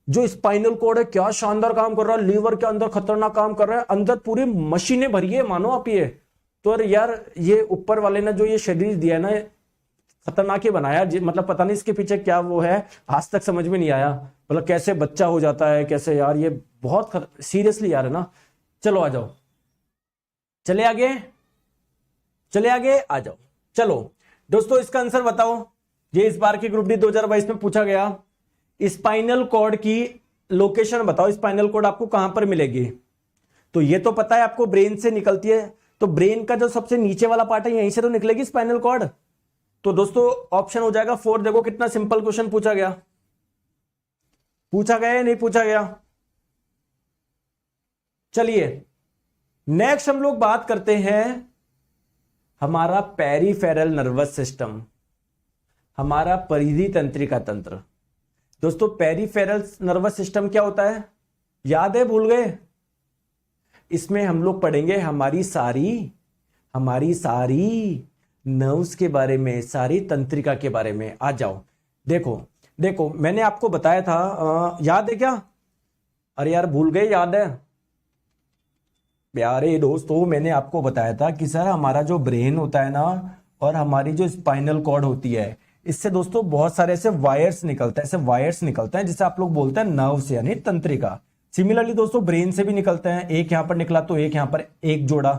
जो स्पाइनल कॉर्ड है क्या शानदार काम कर रहा है, लीवर के अंदर खतरनाक काम कर रहा है, अंदर पूरी मशीनें भरी है, मानो आप ये। तो यार ये ऊपर वाले ने जो ये शरीर दिया है ना, खतरनाक ही बनाया। मतलब पता नहीं इसके पीछे क्या वो है, आज तक समझ में नहीं आया। मतलब कैसे बच्चा हो जाता है, कैसे यार, ये बहुत सीरियसली यार है ना। चलो आ जाओ, चले आगे, चले आगे, आ जाओ। चलो दोस्तों इसका आंसर बताओ। ये इस बार की ग्रुप डी 2022 में पूछा गया, स्पाइनल कॉर्ड की लोकेशन बताओ, स्पाइनल कॉर्ड आपको कहां पर मिलेगी। तो ये तो पता है आपको ब्रेन से निकलती है, तो ब्रेन का जो सबसे नीचे वाला पार्ट है यहीं से तो निकलेगी स्पाइनल कॉर्ड। तो दोस्तों ऑप्शन हो जाएगा 4। देखो कितना सिंपल क्वेश्चन पूछा गया, पूछा गया या नहीं पूछा गया। चलिए नेक्स्ट हम लोग बात करते हैं हमारा पेरिफेरल नर्वस सिस्टम। हमारा परिधि तंत्रिका तंत्र। दोस्तों पेरिफेरल नर्वस सिस्टम क्या होता है, याद है, भूल गए? इसमें हम लोग पढ़ेंगे हमारी सारी नर्व्स के बारे में, सारी तंत्रिका के बारे में। आ जाओ, देखो देखो मैंने आपको बताया था, याद है क्या? अरे यार भूल गए, याद है? प्यारे दोस्तों मैंने आपको बताया था कि सर हमारा जो ब्रेन होता है ना, और हमारी जो स्पाइनल कॉर्ड होती है, इससे दोस्तों बहुत सारे ऐसे वायर्स निकलते हैं, ऐसे वायर्स निकलते हैं जिसे आप लोग बोलते हैं नर्व्स यानी तंत्रिका। सिमिलरली दोस्तों ब्रेन से भी निकलते हैं, एक यहां पर निकला तो एक यहां पर एक जोड़ा,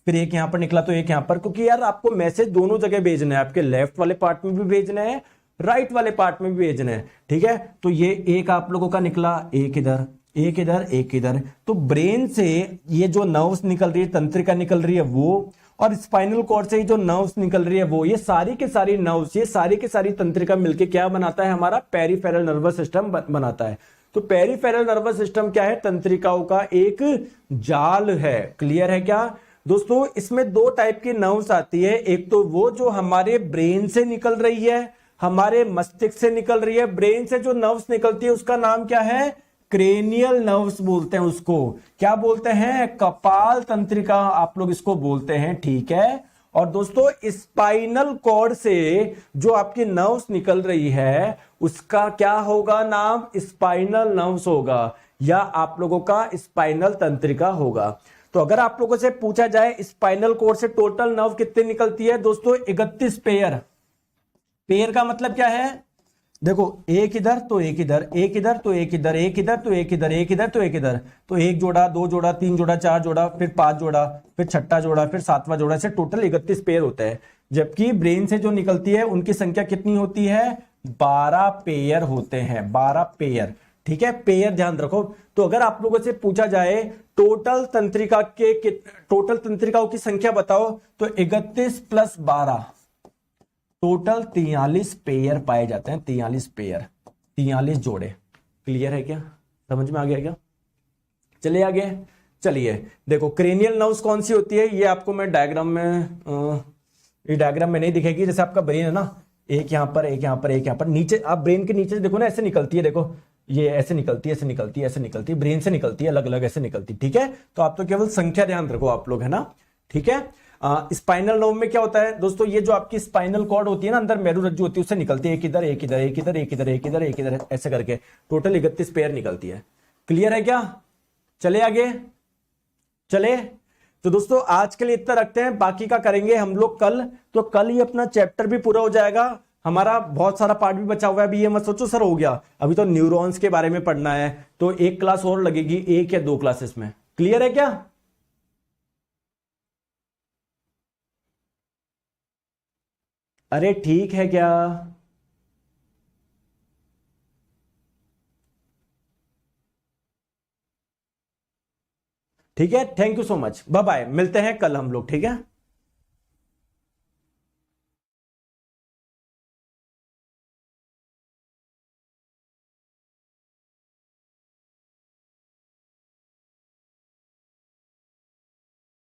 फिर एक यहां पर निकला तो एक यहां पर, क्योंकि यार आपको मैसेज दोनों जगह भेजना है, आपके लेफ्ट वाले पार्ट में भी भेजना है, राइट वाले पार्ट में भी भेजना है, ठीक है? तो ये एक आप लोगों का निकला, एक इधर एक इधर एक इधर। तो ब्रेन से ये जो नर्व्स निकल रही है, तंत्रिका निकल रही है वो, और स्पाइनल कॉर्ड से जो नर्व्स निकल रही है वो, ये सारी के सारी नर्व्स, ये सारी के सारी तंत्रिका मिलके क्या बनाता है, हमारा पेरिफेरल नर्वस सिस्टम बनाता है। तो पेरिफेरल नर्वस सिस्टम क्या है, तंत्रिकाओं का एक जाल है। क्लियर है क्या दोस्तों? इसमें दो टाइप की नर्व्स आती है, एक तो वो जो हमारे ब्रेन से निकल रही है, हमारे मस्तिष्क से निकल रही है। ब्रेन से जो नर्व्स निकलती है उसका नाम क्या है, क्रेनियल नर्व्स बोलते हैं उसको। क्या बोलते हैं, कपाल तंत्रिका आप लोग इसको बोलते हैं, ठीक है? और दोस्तों स्पाइनल कॉर्ड से जो आपकी नर्व्स निकल रही है उसका क्या होगा नाम, स्पाइनल नर्व्स होगा, या आप लोगों का स्पाइनल तंत्रिका होगा। तो अगर आप लोगों से पूछा जाए स्पाइनल कॉर्ड से टोटल नर्व कितनी निकलती है दोस्तों, 31 पेयर। पेयर का मतलब क्या है, देखो एक इधर तो एक इधर, एक इधर तो एक इधर, एक इधर तो एक इधर, एक इधर तो एक इधर, तो एक जोड़ा, दो जोड़ा, तीन जोड़ा, चार जोड़ा, फिर पांच जोड़ा, फिर छठा जोड़ा, फिर सातवां जोड़ा, से टोटल 31 पेयर होता है। जबकि ब्रेन से जो निकलती है उनकी संख्या कितनी होती है, 12 पेयर होते हैं, 12 पेयर, ठीक है? पेयर ध्यान रखो। तो अगर आप लोगों से पूछा जाए टोटल तंत्रिकाओं की संख्या बताओ, तो 31 प्लस 12 टोटल 43 पेयर पाए जाते हैं, 43 पेयर, 43 जोड़े। क्लियर है क्या, समझ में आ गया क्या? चलिए आगे, चलिए देखो क्रेनियल नर्व्स कौन सी होती है, ये आपको मैं डायग्राम में, ये डायग्राम में नहीं दिखेगी, जैसे आपका ब्रेन है ना, एक यहां पर, एक यहां पर, एक यहां पर, नीचे आप ब्रेन के नीचे देखो ना, ऐसे निकलती है, देखो ये ऐसे निकलती है, ऐसे निकलती है, ऐसे निकलती है, ब्रेन से निकलती है, अलग अलग ऐसे निकलती, ठीक है? तो आप तो केवल संख्या ध्यान रखो आप लोग, है ना, ठीक है? स्पाइनल नर्व में क्या होता है दोस्तों, ये जो आपकी स्पाइनल कॉर्ड होती है ना, अंदर मेरुरज्जु होती है, उससे निकलती है एक इधर एक इधर एक इधर एक इधर एक इधर एक इधर, ऐसे करके टोटल 31 पेयर निकलती है। क्लियर है क्या? चले आगे, चले। तो दोस्तों आज के लिए इतना रखते हैं, बाकी का करेंगे हम लोग कल। तो कल ही अपना चैप्टर भी पूरा हो जाएगा, हमारा बहुत सारा पार्ट भी बचा हुआ है। अभी ये मत सोचो सर हो गया, अभी तो न्यूरॉन्स के बारे में पढ़ना है, तो एक क्लास और लगेगी, एक या दो क्लासेस में। क्लियर है क्या? अरे ठीक है क्या? ठीक है, thank you so much, bye bye, मिलते हैं कल हम लोग, ठीक है?